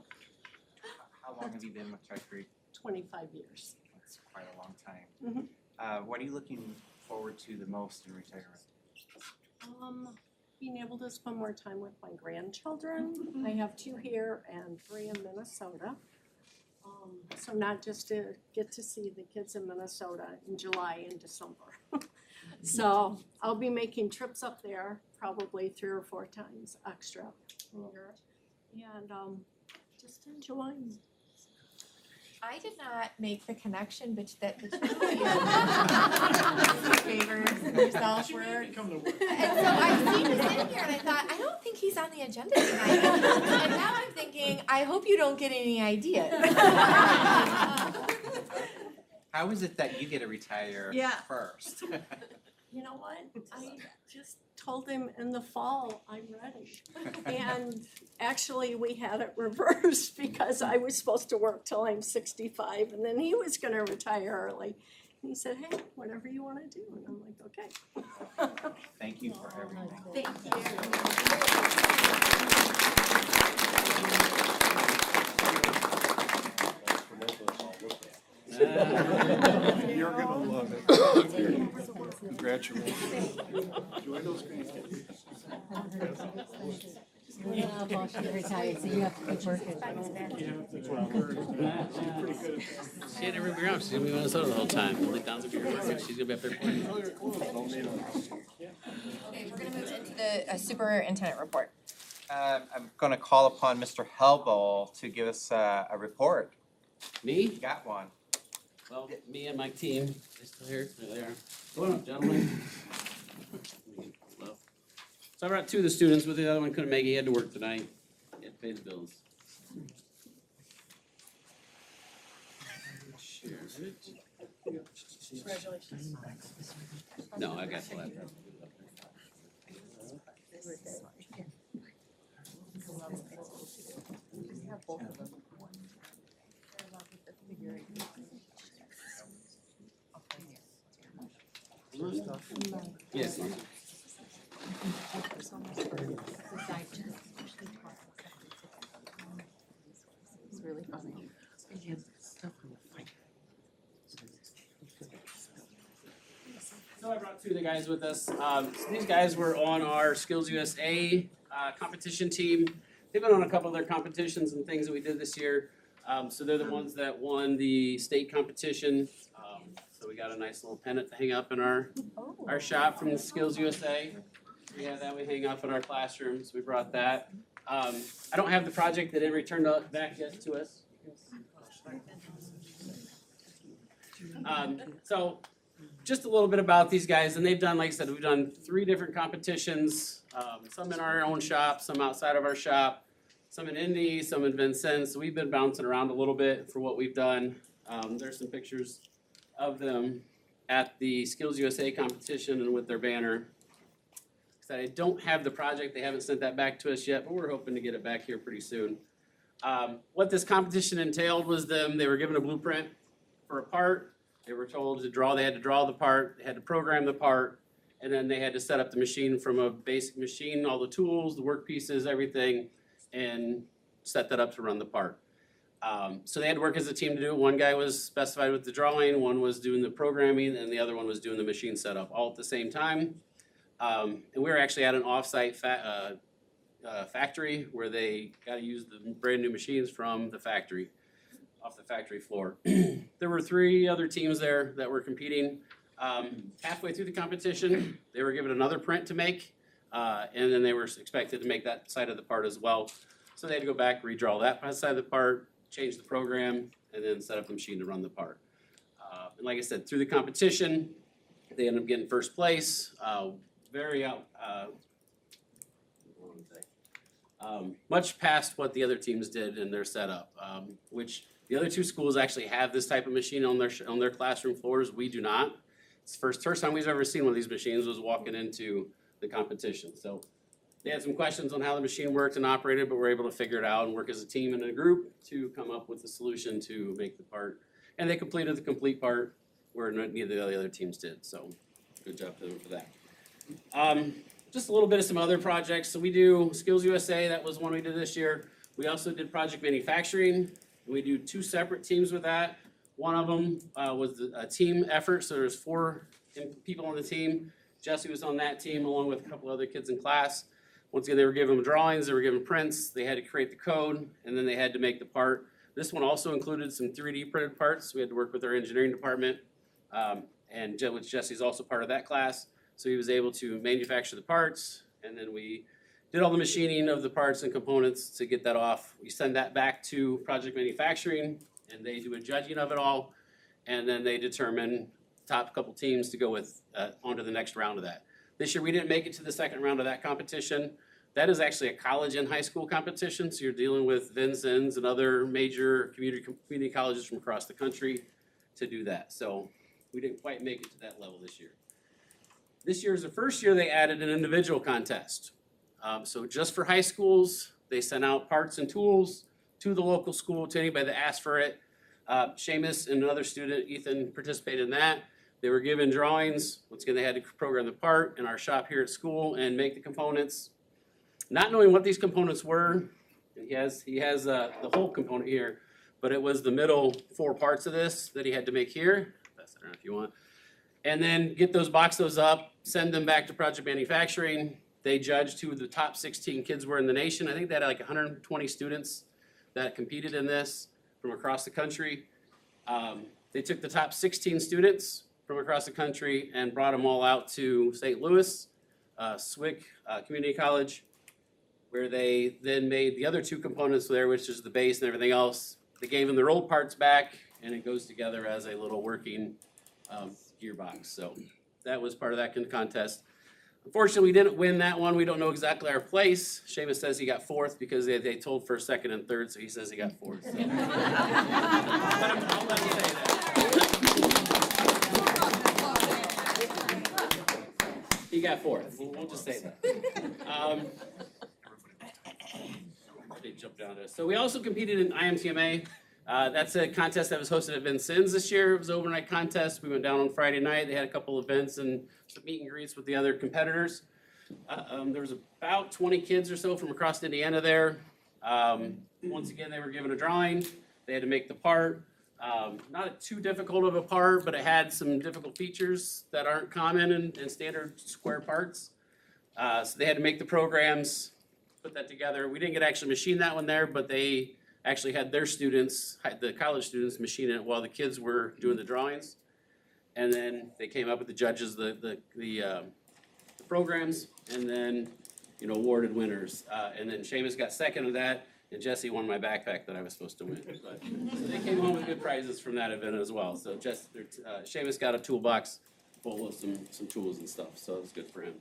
long have you been with Tri Creek? 25 years. That's quite a long time. What are you looking forward to the most in retirement? Being able to spend more time with my grandchildren. I have 2 here and 3 in Minnesota. So not just to get to see the kids in Minnesota in July and December. So I'll be making trips up there probably 3 or 4 times extra in Europe. And just enjoying. I did not make the connection that the two of you, Favors and yourself were. And so I've seen you sitting here and I thought, I don't think he's on the agenda tonight. And now I'm thinking, I hope you don't get any ideas. How is it that you get to retire first? You know what? I just told him in the fall, I'm ready. And actually, we had it reversed because I was supposed to work till I'm 65 and then he was gonna retire early. And he said, hey, whatever you wanna do. And I'm like, okay. Thank you for everything. Thank You're gonna love it. Congratulations. Enjoy those grandkids. Well, she retired, so you have to keep working. She had every ground. She's gonna be in Minnesota the whole time. Only Don's gonna be here. She's gonna be up there for you. Okay, we're gonna move into the superintendent report. I'm going to call upon Mr. Helbel to give us a report. Me? You got one. Well, me and my team, they still here? There they are. Come on up, gentlemen. Hello. So I brought 2 of the students with the other one couldn't make it. He had to work tonight. He had to pay the bills. Congratulations. No, I got the laptop. Yes. It's really funny. So I brought two of the guys with us. So these guys were on our Skills USA competition team. They've been on a couple of their competitions and things that we did this year. So they're the ones that won the state competition. So we got a nice little pennant to hang up in our shop from the Skills USA. We have that we hang up in our classrooms. We brought that. I don't have the project that didn't return back yet to us. So just a little bit about these guys, and they've done, like I said, we've done 3 different competitions, some in our own shop, some outside of our shop, some in Indy, some in Vincennes. So we've been bouncing around a little bit for what we've done. There's some pictures of them at the Skills USA competition and with their banner. I don't have the project, they haven't sent that back to us yet, but we're hoping to get it back here pretty soon. What this competition entailed was they were given a blueprint for a part. They were told to draw, they had to draw the part, they had to program the part, and then they had to set up the machine from a basic machine, all the tools, the work pieces, everything, and set that up to run the part. So they had to work as a team to do it. One guy was specified with the drawing, one was doing the programming, and the other one was doing the machine setup, all at the same time. And we were actually at an off-site factory where they got to use the brand new machines from the factory, off the factory floor. There were 3 other teams there that were competing. Halfway through the competition, they were given another print to make, and then they were expected to make that side of the part as well. So they had to go back, redraw that side of the part, change the program, and then set up the machine to run the part. And like I said, through the competition, they ended up getting first place. Much past what the other teams did in their setup, which the other 2 schools actually have this type of machine on their classroom floors. We do not. It's the first time we've ever seen one of these machines was walking into the competition. So they had some questions on how the machine worked and operated, but we're able to figure it out and work as a team and a group to come up with a solution to make the part. And they completed the complete part where neither of the other teams did. So good job to them for that. Just a little bit of some other projects. So we do Skills USA, that was one we did this year. We also did project manufacturing. We do 2 separate teams with that. One of them was a team effort, so there's 4 people on the team. Jesse was on that team along with a couple other kids in class. Once again, they were given drawings, they were given prints, they had to create the code, and then they had to make the part. This one also included some 3D printed parts. We had to work with our engineering department, and Jesse's also part of that class. So he was able to manufacture the parts, and then we did all the machining of the parts and components to get that off. We send that back to project manufacturing, and they do a judging of it all, and then they determine top couple teams to go with onto the next round of that. This year we didn't make it to the second round of that competition. That is actually a college and high school competition, so you're dealing with Vincennes and other major community colleges from across the country to do that. So we didn't quite make it to that level this year. This year is the first year they added an individual contest. So just for high schools, they sent out parts and tools to the local school, to anybody that asked for it. Seamus and another student, Ethan, participated in that. They were given drawings. Once again, they had to program the part in our shop here at school and make the components. Not knowing what these components were, he has the whole component here, but it was the middle 4 parts of this that he had to make here. Pass it around if you want. And then box those up, send them back to project manufacturing. They judged who the top 16 kids were in the nation. I think they had like 120 students that competed in this from across the country. They took the top 16 students from across the country and brought them all out to St. Louis, Swick Community College, where they then made the other 2 components there, which is the base and everything else. They gave them their old parts back, and it goes together as a little working gearbox. So that was part of that contest. Unfortunately, we didn't win that one. We don't know exactly our place. Seamus says he got 4th because they told first, second, and third, so he says he got 4th. So. I'll let him say that. Yeah, fourth. We'll just say that. They jumped down to it. So we also competed in IMTMA. That's a contest that was hosted at Vincennes this year. It was an overnight contest. We went down on Friday night. They had a couple events and some meet and greets with the other competitors. There was about 20 kids or so from across Indiana there. Once again, they were given a drawing. They had to make the part. Not too difficult of a part, but it had some difficult features that aren't common in standard square parts. So they had to make the programs, put that together. We didn't get actually machine that one there, but they actually had their students, the college students, machine it while the kids were doing the drawings. And then they came up with the judges, the programs, and then, awarded winners. And then Seamus got second of that, and Jesse won my backpack that I was supposed to win. But, so they came home with good prizes from that event as well. So Seamus got a toolbox full of some tools and stuff, so it was good for him.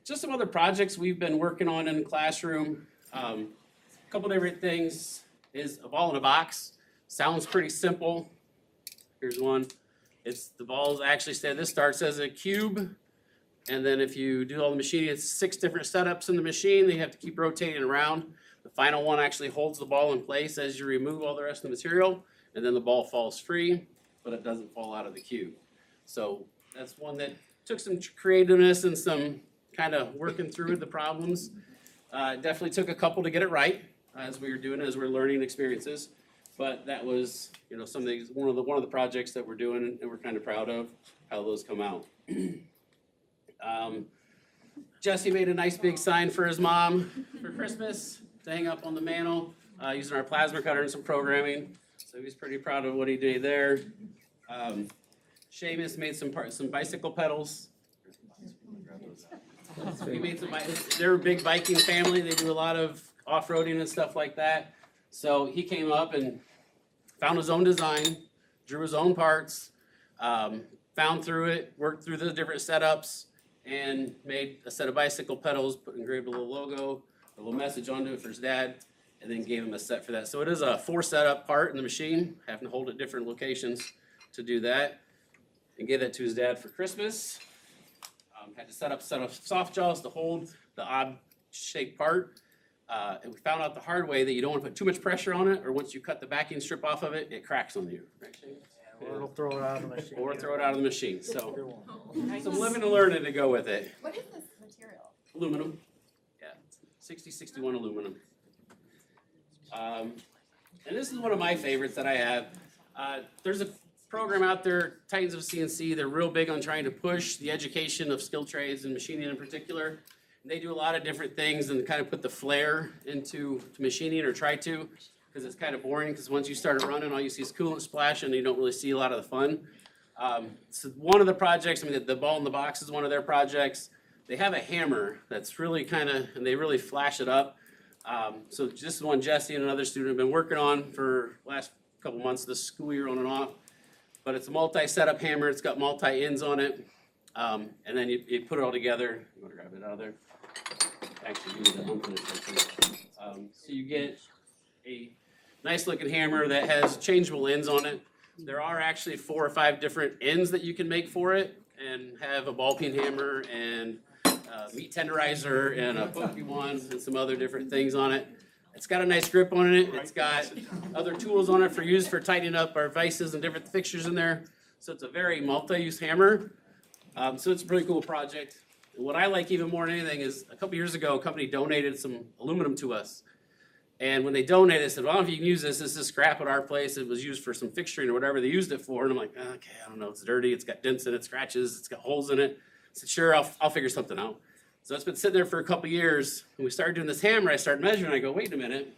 Just some other projects we've been working on in the classroom. A couple different things is a ball in a box. Sounds pretty simple. Here's one. The balls actually this starts as a cube. And then if you do all the machining, it's 6 different setups in the machine. They have to keep rotating around. The final one actually holds the ball in place as you remove all the rest of the material. And then the ball falls free, but it doesn't fall out of the cube. So that's one that took some creativeness and some kind of working through the problems. Definitely took a couple to get it right as we were learning experiences. But that was, something, one of the projects that we're doing, and we're kind of proud of how those come out. Jesse made a nice big sign for his mom for Christmas to hang up on the mantle using our plasma cutter and some programming. So he's pretty proud of what he did there. Seamus made some bicycle pedals. He made they're a big biking family. They do a lot of off-roading and stuff like that. So he came up and found his own design, drew his own parts, found through it, worked through the different setups, and made a set of bicycle pedals, engraved a little logo, a little message onto it for his dad, and then gave him a set for that. So it is a 4 setup part in the machine, having to hold at different locations to do that, and gave that to his dad for Christmas. Had to set up soft jaws to hold the odd shaped part. And we found out the hard way that you don't want to put too much pressure on it, or once you cut the backing strip off of it, it cracks on you. Right? Or it'll throw it out of the machine. Or throw it out of the machine. So some living and learning to go with it. What is this material? Aluminum. Yeah, 6061 aluminum. And this is one of my favorites that I have. There's a program out there, Titans of CNC. They're real big on trying to push the education of skilled trades and machining in particular. And they do a lot of different things and kind of put the flair into machining, or try to, because it's kind of boring, because once you start it running, all you see is coolant splash and you don't really see a lot of the fun. So one of the projects, the ball in the box is one of their projects. They have a hammer that's really and they really flash it up. So this is one Jesse and another student have been working on for the last couple months this school year, on and off. But it's a multi-setup hammer. It's got multi-ends on it. And then you put it all together. You want to grab it out of there? Actually, give me the unfinished one. So you get a nice looking hammer that has changeable ends on it. There are actually 4 or 5 different ends that you can make for it, and have a ball peen hammer and meat tenderizer and a pokey one and some other different things on it. It's got a nice grip on it. It's got other tools on it for tightening up our vices and different fixtures in there. So it's a very multi-use hammer. So it's a pretty cool project. And what I like even more than anything is, a couple years ago, a company donated some aluminum to us. And when they donated, they said, well, I don't know if you can use this. This is scrap at our place. It was used for some fixturing or whatever they used it for. And I'm like, okay, I don't know. It's dirty. It's got dents in it, scratches. It's got holes in it. I said, sure, I'll figure something out. So it's been sitting there for a couple years. When we started doing this hammer, I started measuring. I go, wait a minute,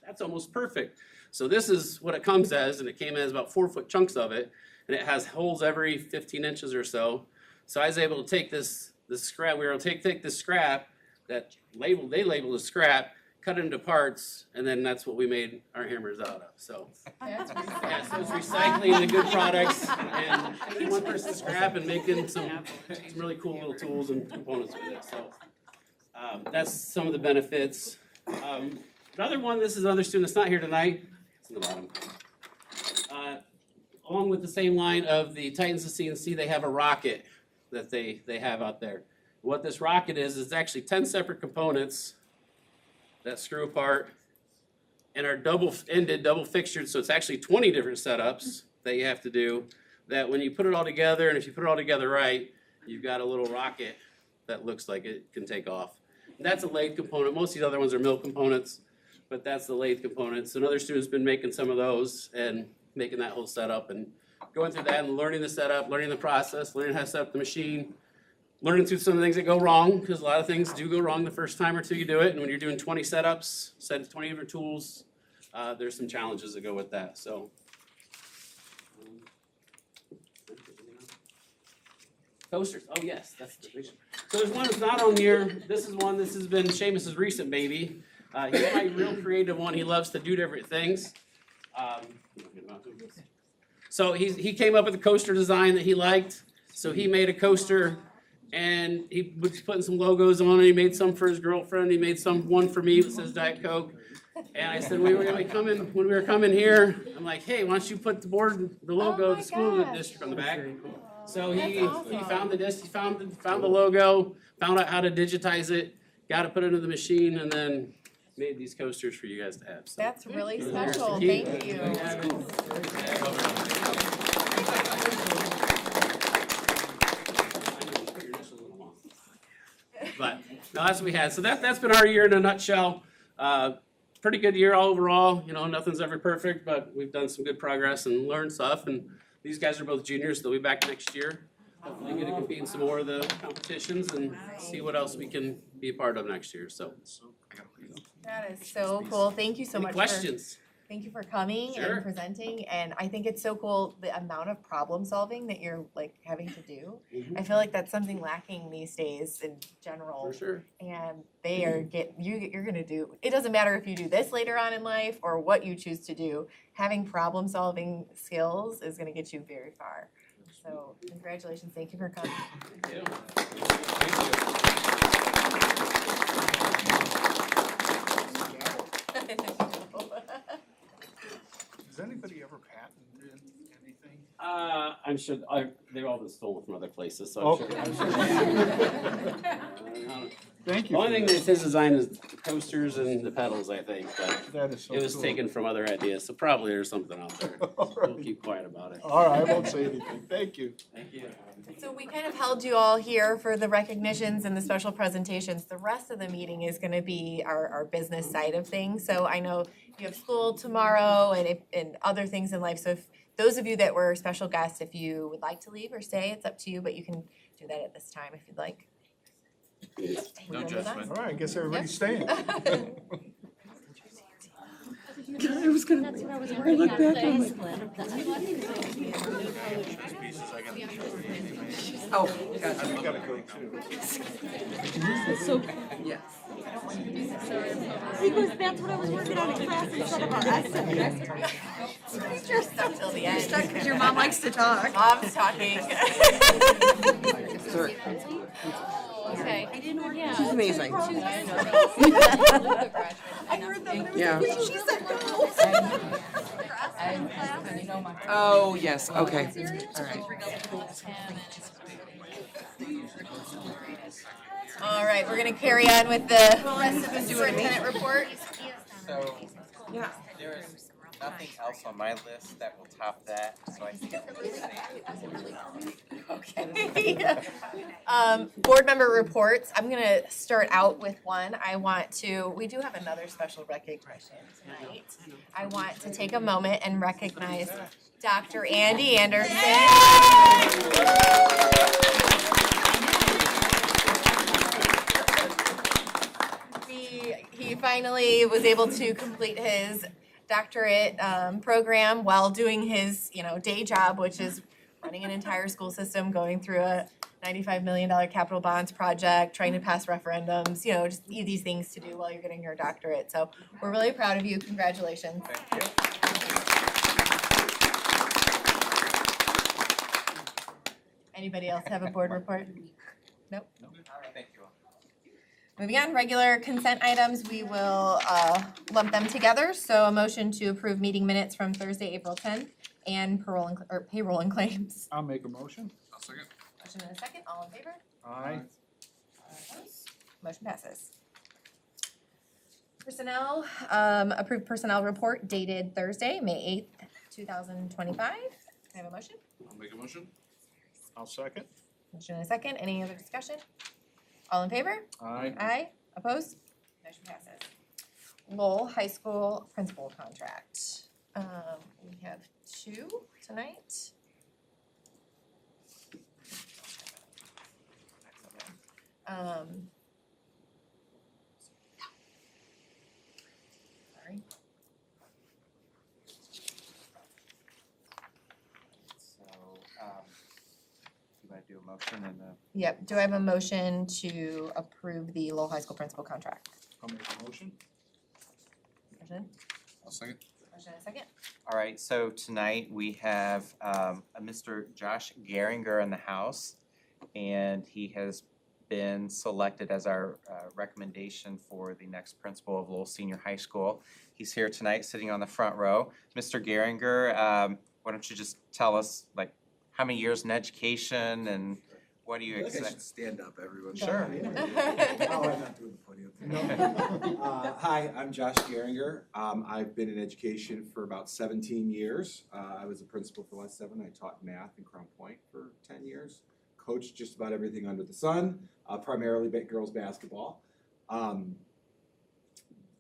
that's almost perfect. So this is what it comes as, and it came as about 4-foot chunks of it, and it has holes every 15 inches or so. So I was able to take this scrap. We were able to take this scrap that they labeled as scrap, cut it into parts, and then that's what we made our hammers out of. So yeah, so it's recycling the good products and taking one person's scrap and making some really cool little tools and components with it. So that's some of the benefits. Another one, this is another student that's not here tonight. It's in the bottom. Along with the same line of the Titans of CNC, they have a rocket. that they have out there. What this rocket is actually 10 separate components that screw apart and are double-ended, double fixtured, so it's actually 20 different setups that you have to do, that when you put it all together, and if you put it all together right, you've got a little rocket that looks like it can take off. And that's a lathe component. Most of these other ones are mill components, but that's the lathe component. So another student's been making some of those and making that whole setup and going through that and learning the setup, learning the process, learning how to set up the machine, learning through some of the things that go wrong, because a lot of things do go wrong the first time or two you do it. And when you're doing 20 setups, set of 20 different tools, there's some challenges that go with that. So. Coasters, oh yes, that's the vision. So there's one that's not on here. This has been Seamus's recent baby. He's my real creative one. He loves to do different things. So he came up with a coaster design that he liked. So he made a coaster and he was putting some logos on it. He made some for his girlfriend. He made one for me that says Diet Coke. And I said, when we were coming here, I'm like, hey, why don't you put the logo of the school district on the back? So he found the disc, he found the logo, found out how to digitize it, got to put it into the machine, and then made these coasters for you guys to have. So. That's really special. Thank you. But no, that's what we had. So that's been our year in a nutshell. Pretty good year overall. You know, nothing's ever perfect, but we've done some good progress and learned stuff. And these guys are both juniors. They'll be back next year. Hopefully get to compete in some more of the competitions and see what else we can be a part of next year. So. That is so cool. Thank you so much. Questions? Thank you for coming and presenting, and I think it's so cool the amount of problem solving that you're like having to do. I feel like that's something lacking these days in general. For sure. And they are you're gonna do, it doesn't matter if you do this later on in life or what you choose to do, having problem solving skills is gonna get you very far. So congratulations, thank you for coming. Thank you. Has anybody ever patented anything? I'm sure they've all been stolen from other places, so I'm sure. Thank you. The only thing that's his design is the coasters and the pedals, I think, but That is so it was cool. taken from other ideas, so probably there's something out there. We'll keep quiet about it. All right, I won't say anything. Thank you. Thank you. So we kind of held you all here for the recognitions and the special presentations. The rest of the meeting is gonna be our business side of things. So I know you have school tomorrow and other things in life. So if those of you that were special guests, if you would like to leave or stay, it's up to you, but you can do that at this time if you'd like. No judgment. All right, I guess everybody's staying. I was gonna, I look back on my. Oh, gotcha. I've got to go too. So, yes. Because that's what I was working on in class instead of our essay. You're stuck till the end. You're stuck because your mom likes to talk. Mom's talking. Sorry. Okay. She's amazing. I heard them. Yeah. She said go. Oh, yes, okay, all right. All right, we're gonna carry on with the rest of the superintendent report. So, Yeah. there is nothing else on my list that will top that, so I think Okay. Board member reports. I'm gonna start out with one. We do have another special recognition tonight. I want to take a moment and recognize Dr. Andy Anderson. He finally was able to complete his doctorate program while doing his day job, which is running an entire school system, going through a $95 million capital bonds project, trying to pass referendums, just these things to do while you're getting your doctorate. So we're really proud of you. Congratulations. Thank you. Anybody else have a board report? Nope. All right, thank you all. Moving on, regular consent items, we will lump them together. So a motion to approve meeting minutes from Thursday, April 10th, and payroll and claims. I'll make a motion. I'll second. Motion and a second, all in favor? Aye. Opposed? Motion passes. Personnel, approved personnel report dated Thursday, May 8th, 2025. Can I have a motion? I'll make a motion. I'll second. Motion and a second, any other discussion? All in favor? Aye. Aye, opposed? Motion passes. Lowell High School principal contract. We have two tonight. Sorry. So, you wanna do a motion and a? Yep, do I have a motion to approve the Lowell High School principal contract? I'll make a motion. Motion, I'll second. motion and a second. All right, so tonight we have a Mr. Josh Geringer in the house, and he has been selected as our recommendation for the next principal of Lowell Senior High School. He's here tonight, sitting on the front row. Mr. Geringer, why don't you just tell us, like, how many years in education and what do you expect? Stand up, everyone. Sure. No, I'm not doing the podium thing. Hi, I'm Josh Geringer. I've been in education for about 17 years. I was a principal for the last 7. I taught math in Crown Point for 10 years. Coached just about everything under the sun, primarily girls basketball.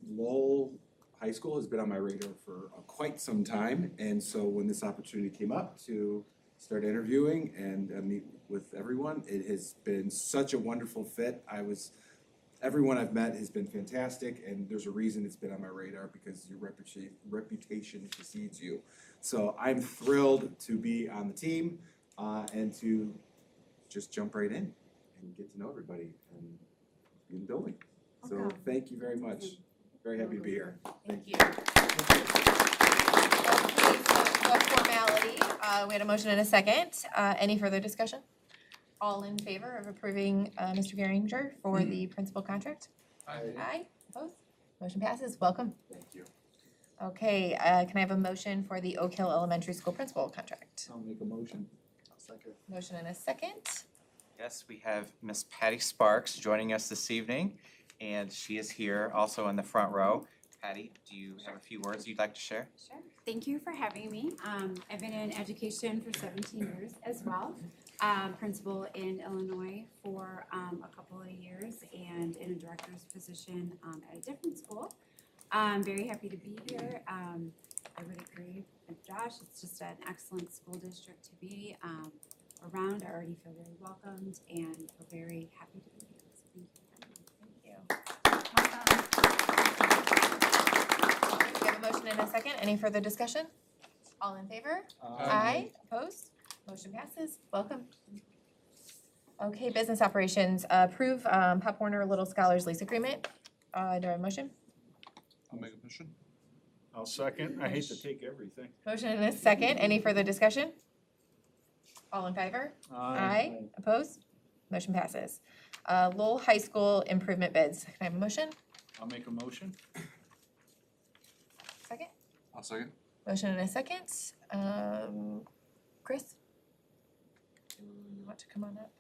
Lowell High School has been on my radar for quite some time, and so when this opportunity came up to start interviewing and meet with everyone, it has been such a wonderful fit. Everyone I've met has been fantastic, and there's a reason it's been on my radar, because your reputation precedes you. So I'm thrilled to be on the team and to just jump right in and get to know everybody and be in the building. So thank you very much. Very happy to be here. Thank you. Okay, so formality, we had a motion and a second. Any further discussion? All in favor of approving Mr. Geringer for the principal contract? Aye. Aye, opposed? Motion passes, welcome. Thank you. Okay, can I have a motion for the Oak Hill Elementary School principal contract? I'll make a motion. I'll second. Motion and a second. Yes, we have Miss Patty Sparks joining us this evening, and she is here also in the front row. Patty, do you have a few words you'd like to share? Sure. Thank you for having me. I've been in education for 17 years as well. Principal in Illinois for a couple of years and in a director's position at a different school. I'm very happy to be here. I would agree with Josh. It's just an excellent school district to be around. I already feel very welcomed and we're very happy to be here. So thank you. We have a motion and a second. Any further discussion? All in favor? Aye. Opposed? Motion passes. Welcome. Okay, business operations. Approve Pop Warner Little Scholars lease agreement. Do I have a motion? I'll make a motion. I'll second. I hate to take everything. Motion and a second. Any further discussion? All in favor? Aye. Opposed? Motion passes. Lowell High School improvement bids. Can I have a motion? I'll make a motion. Second? I'll second. Motion and a second. Chris? Do you want to come on up?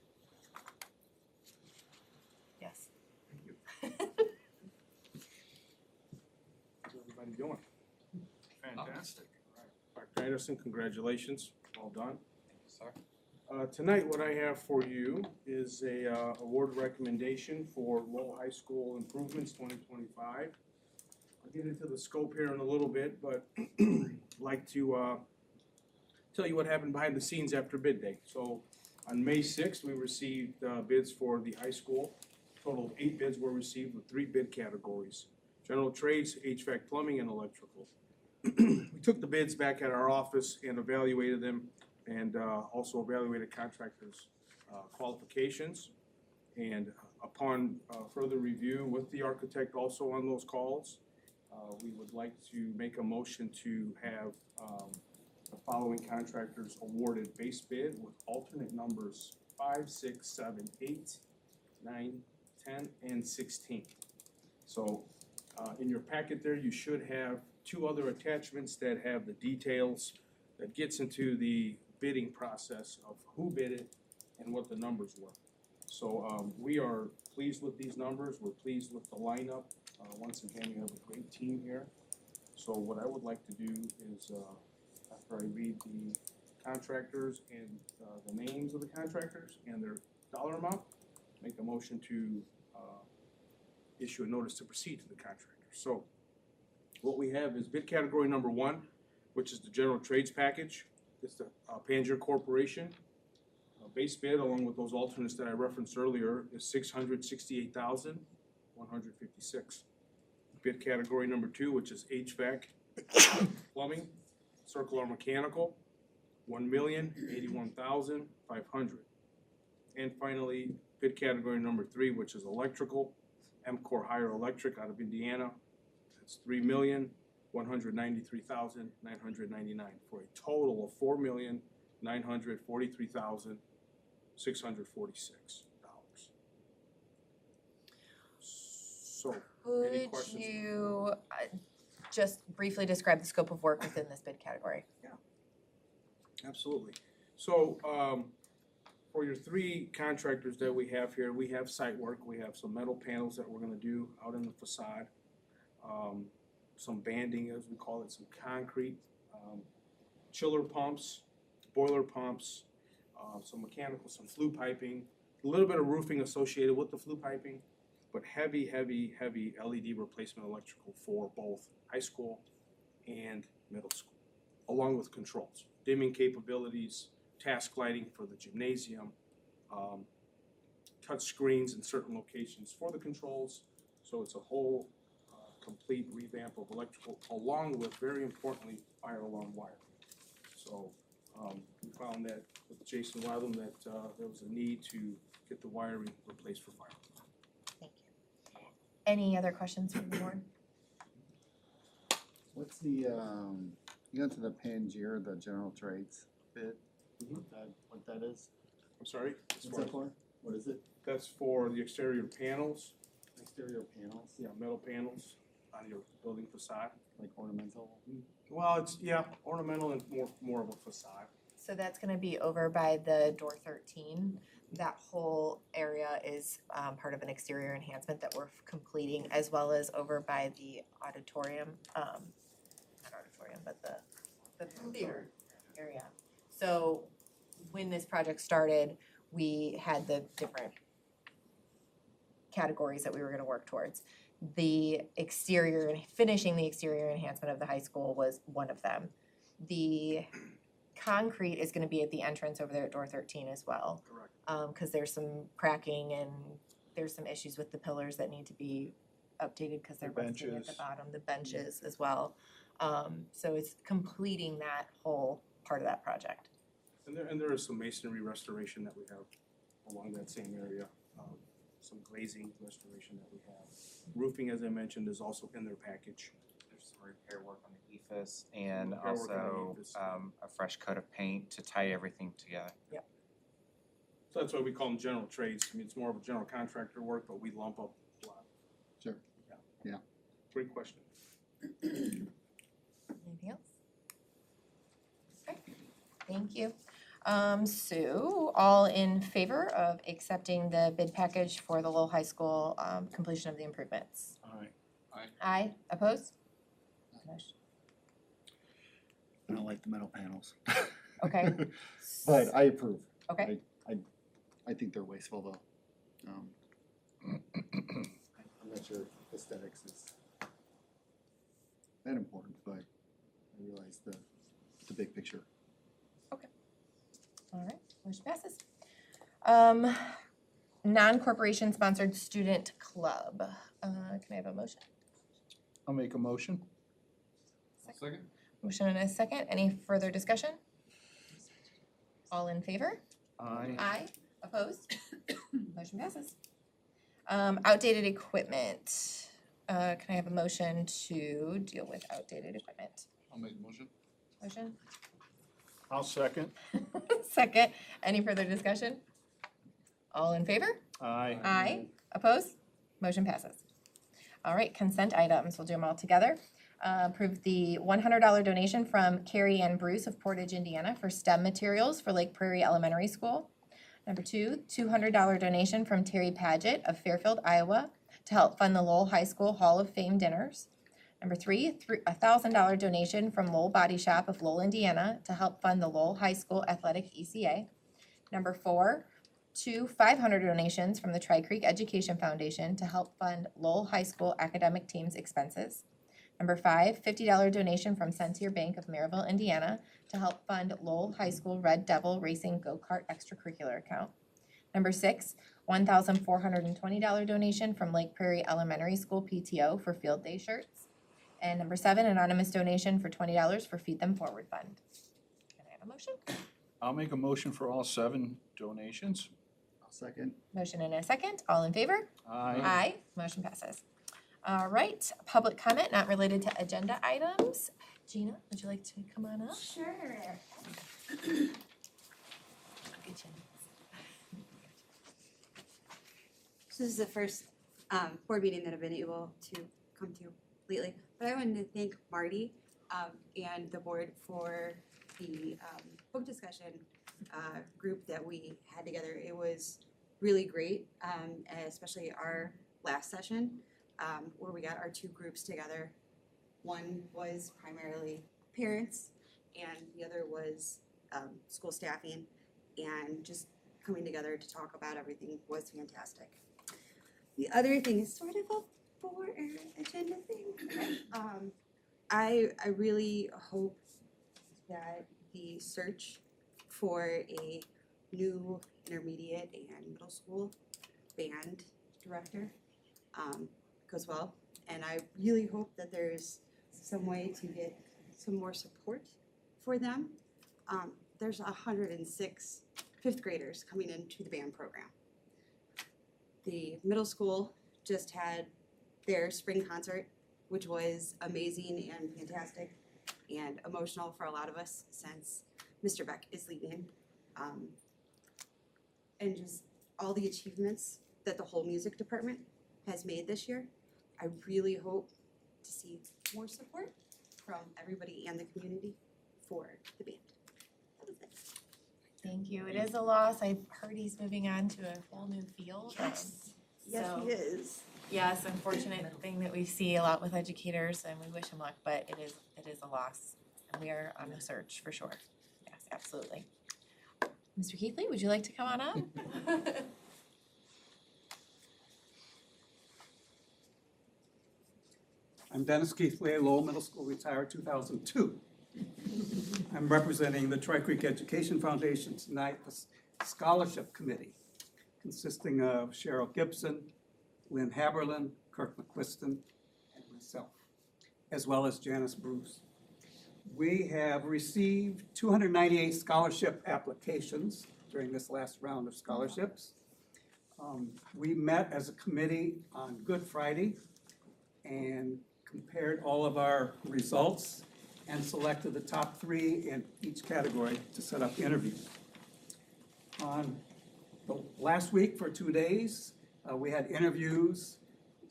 Yes. How's everybody doing? Fantastic. Dr. Anderson, congratulations. Well done. Thank you, sir. Tonight, what I have for you is a award recommendation for Lowell High School Improvements 2025. I'll get into the scope here in a little bit, but like to tell you what happened behind the scenes after bid day. So on May 6th, we received bids for the high school. Total of 8 bids were received with 3 bid categories: general trades, HVAC, plumbing, and electrical. We took the bids back at our office and evaluated them, and also evaluated contractors' qualifications. And upon further review with the architect also on those calls, we would like to make a motion to have the following contractors awarded base bid with alternate numbers 5, 6, 7, 8, 9, 10, and 16. So in your packet there, you should have 2 other attachments that have the details that gets into the bidding process of who bid it, and what the numbers were. So we are pleased with these numbers, we're pleased with the lineup. Once again, we have a great team here. So what I would like to do is, after I read the contractors and the names of the contractors and their dollar amount, make a motion to issue a notice to proceed to the contractor. So what we have is bid category number 1, which is the general trades package. It's the Pangier Corporation. Base bid, along with those alternates that I referenced earlier, is $668,156. Bid category number 2, which is HVAC, plumbing, circular mechanical, $1,081,500. And finally, bid category number 3, which is electrical, MCOR Higher Electric out of Indiana. It's $3,193,999 for a total of $4,943,646. So, any Could questions? you just briefly describe the scope of work within this bid category? Absolutely. So, for your 3 contractors that we have here, we have site work. We have some metal panels that we're gonna do out in the facade. Some banding, as we call it, some concrete, chiller pumps, boiler pumps, some mechanical, some flue piping, a little bit of roofing associated with the flue piping, but heavy LED replacement electrical for both high school and middle school, along with controls, dimming capabilities, task lighting for the gymnasium, touch screens in certain locations for the controls. So it's a whole complete revamp of electrical, along with, very importantly, fire alarm wiring. So we found that with Jason Wytham that there was a need to get the wiring replaced for fire. Thank you. Any other questions from the board? What's the, you got to the Pangier, the general trades bid? What that is? I'm sorry? What's that for? What is it? That's for the exterior panels. Exterior panels? Yeah, metal panels on your building facade. Like ornamental? Well, it's, yeah, ornamental and more of a facade. So that's gonna be over by the door 13. That whole area is part of an exterior enhancement that we're completing, as well as over by the auditorium, not auditorium, but the theater area. So when this project started, we had the different categories that we were gonna work towards. The exterior, finishing the exterior enhancement of the high school was one of them. The concrete is gonna be at the entrance over there at door 13 as well. Correct. Cause there's some cracking and there's some issues with the pillars that need to be updated because they're rusting at the bottom, the benches as well. So it's completing that whole part of that project. And there is some masonry restoration that we have along that same area, some glazing restoration that we have. Roofing, as I mentioned, is also in their package. There's some repair work on the EFS and Repair work on the also EFS. a fresh coat of paint to tie everything together. Yep. So that's why we call them general trades. I mean, it's more of a general contractor work, but we lump up a lot. Sure. Yeah. Great question. Anything else? Okay, thank you. So all in favor of accepting the bid package for the Lowell High School completion of the improvements? Aye. Aye, opposed? Motion. I don't like the metal panels. Okay. But I approve. Okay. I think they're wasteful though. I'm not sure aesthetics is that important, but I realize the big picture. All right, motion passes. Non-corporation sponsored student club. Can I have a motion? I'll make a motion. Second. Motion and a second. Any further discussion? All in favor? Aye. Aye. Opposed? Motion passes. Outdated equipment. Can I have a motion to deal with outdated equipment? I'll make a motion. Motion? I'll second. Second. Any further discussion? All in favor? Aye. Aye. Opposed? Motion passes. All right, consent items. We'll do them all together. Approve the $100 donation from Carrie Ann Bruce of Portage, Indiana for STEM materials for Lake Prairie Elementary School. Number 2, $200 donation from Terry Paget of Fairfield, Iowa, to help fund the Lowell High School Hall of Fame dinners. Number 3, $1,000 donation from Lowell Body Shop of Lowell, Indiana, to help fund the Lowell High School Athletic ECA. Number 4, 2 $500 donations from the Tri-Creek Education Foundation to help fund Lowell High School academic team's expenses. Number 5, $50 donation from Sentier Bank of Maryville, Indiana, to help fund Lowell High School Red Devil Racing Go-Kart extracurricular account. Number 6, $1,420 donation from Lake Prairie Elementary School PTO for field day shirts. And number 7, anonymous donation for $20 for Feed Them Forward Fund. Can I have a motion? I'll make a motion for all 7 donations. I'll second. Motion and a second. All in favor? Aye. Aye. Motion passes. All right, public comment not related to agenda items. Gina, would you like to come on up? Sure. So this is the first board meeting that I've been able to come to lately. But I wanted to thank Marty and the board for the book discussion group that we had together. It was really great, especially our last session where we got our 2 groups together. One was primarily parents and the other was school staffing, and just coming together to talk about everything was fantastic. The other thing is sort of a board agenda thing. I really hope that the search for a new intermediate and middle school band director goes well. And I really hope that there's some way to get some more support for them. There's 106 fifth graders coming into the band program. The middle school just had their spring concert, which was amazing and fantastic and emotional for a lot of us since Mr. Beck is leaving. And just all the achievements that the whole music department has made this year. I really hope to see more support from everybody and the community for the band. That was it. Thank you. It is a loss. I've heard he's moving on to a whole new field. Yes. Yes, so, he is. Yes, unfortunate thing that we see a lot with educators, and we wish him luck, but it is a loss. And we are on a search for sure. Yes, absolutely. Mr. Keithley, would you like to come on up? I'm Dennis Keithley, Lowell Middle School, retired 2002. I'm representing the Tri-Creek Education Foundation tonight, the Scholarship Committee, consisting of Cheryl Gibson, Lynn Haberlin, Kirk McQuiston, and myself, as well as Janice Bruce. We have received 298 scholarship applications during this last round of scholarships. We met as a committee on Good Friday and compared all of our results and selected the top 3 in each category to set up interviews. On the last week for 2 days, we had interviews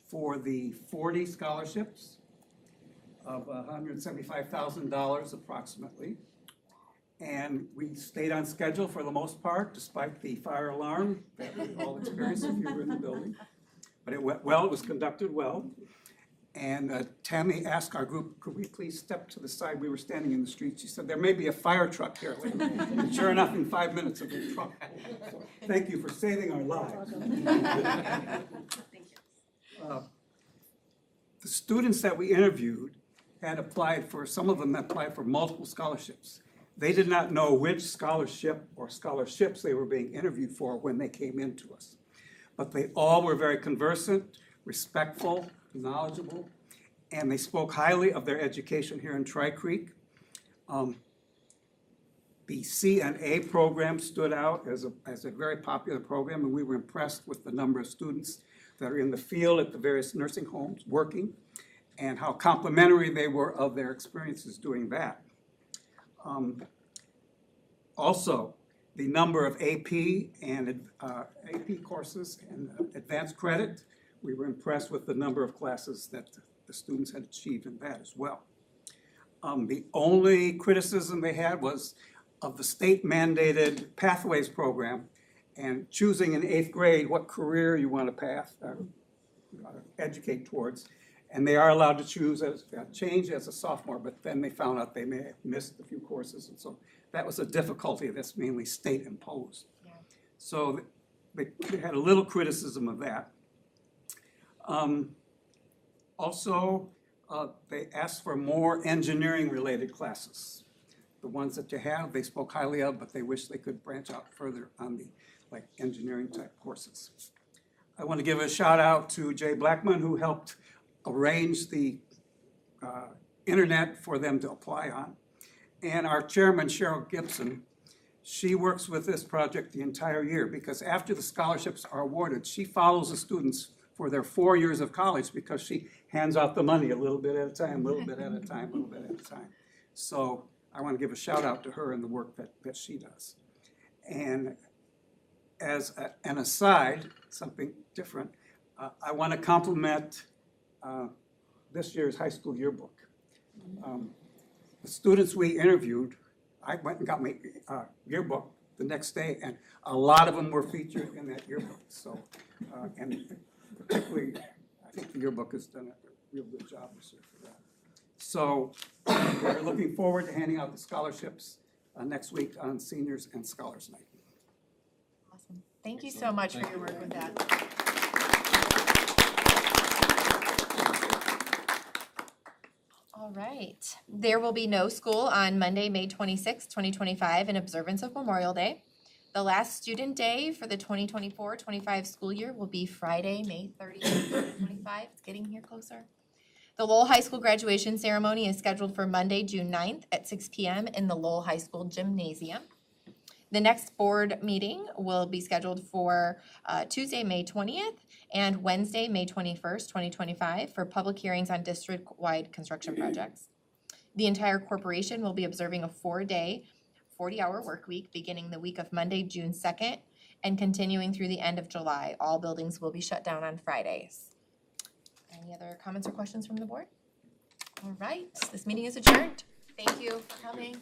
for the 40 scholarships of $175,000 approximately. And we stayed on schedule for the most part, despite the fire alarm that we all experienced if you were in the building. But it went well, it was conducted well. And Tammy asked our group, could we please step to the side? We were standing in the street. She said, there may be a fire truck here. And sure enough, in 5 minutes, it was a truck. So, thank you for saving our lives. The students that we interviewed had applied for, some of them applied for multiple scholarships. They did not know which scholarship or scholarships they were being interviewed for when they came into us. But they all were very conversant, respectful, knowledgeable, and they spoke highly of their education here in Tri-Creek. The C&A program stood out as a very popular program, and we were impressed with the number of students that are in the field at the various nursing homes working, and how complimentary they were of their experiences doing that. Also, the number of AP and AP courses and advanced credit, we were impressed with the number of classes that the students had achieved in that as well. The only criticism they had was of the state mandated Pathways program and choosing in 8th grade what career you want to educate towards. And they are allowed to choose change as a sophomore, but then they found out they may have missed a few courses, and so that was a difficulty that's mainly state imposed. So they had a little criticism of that. Also, they asked for more engineering-related classes. The ones that you have, they spoke highly of, but they wish they could branch out further on the engineering-type courses. I want to give a shout out to Jay Blackman, who helped arrange the internet for them to apply on. And our chairman, Cheryl Gibson, she works with this project the entire year, because after the scholarships are awarded, she follows the students for their 4 years of college, because she hands out the money a little bit at a time, a little bit at a time, a little bit at a time. So I want to give a shout out to her and the work that she does. And as an aside, something different, I want to compliment this year's high school yearbook. The students we interviewed, I went and got my yearbook the next day, and a lot of them were featured in that yearbook. So, and particularly, I think the yearbook has done a real good job this year for that. So we're looking forward to handing out the scholarships next week on Seniors and Scholars Night. Awesome. Thank you so much for your work with that. All right. There will be no school on Monday, May 26, 2025, in observance of Memorial Day. The last student day for the 2024-25 school year will be Friday, May 30th, 2025. It's getting here closer. The Lowell High School graduation ceremony is scheduled for Monday, June 9th at 6 p.m. in the Lowell High School gymnasium. The next board meeting will be scheduled for Tuesday, May 20th and Wednesday, May 21st, 2025 for public hearings on district-wide construction projects. The entire corporation will be observing a 4-day, 40-hour work week beginning the week of Monday, June 2nd and continuing through the end of July. All buildings will be shut down on Fridays. Any other comments or questions from the board? All right, this meeting is adjourned. Thank you for coming.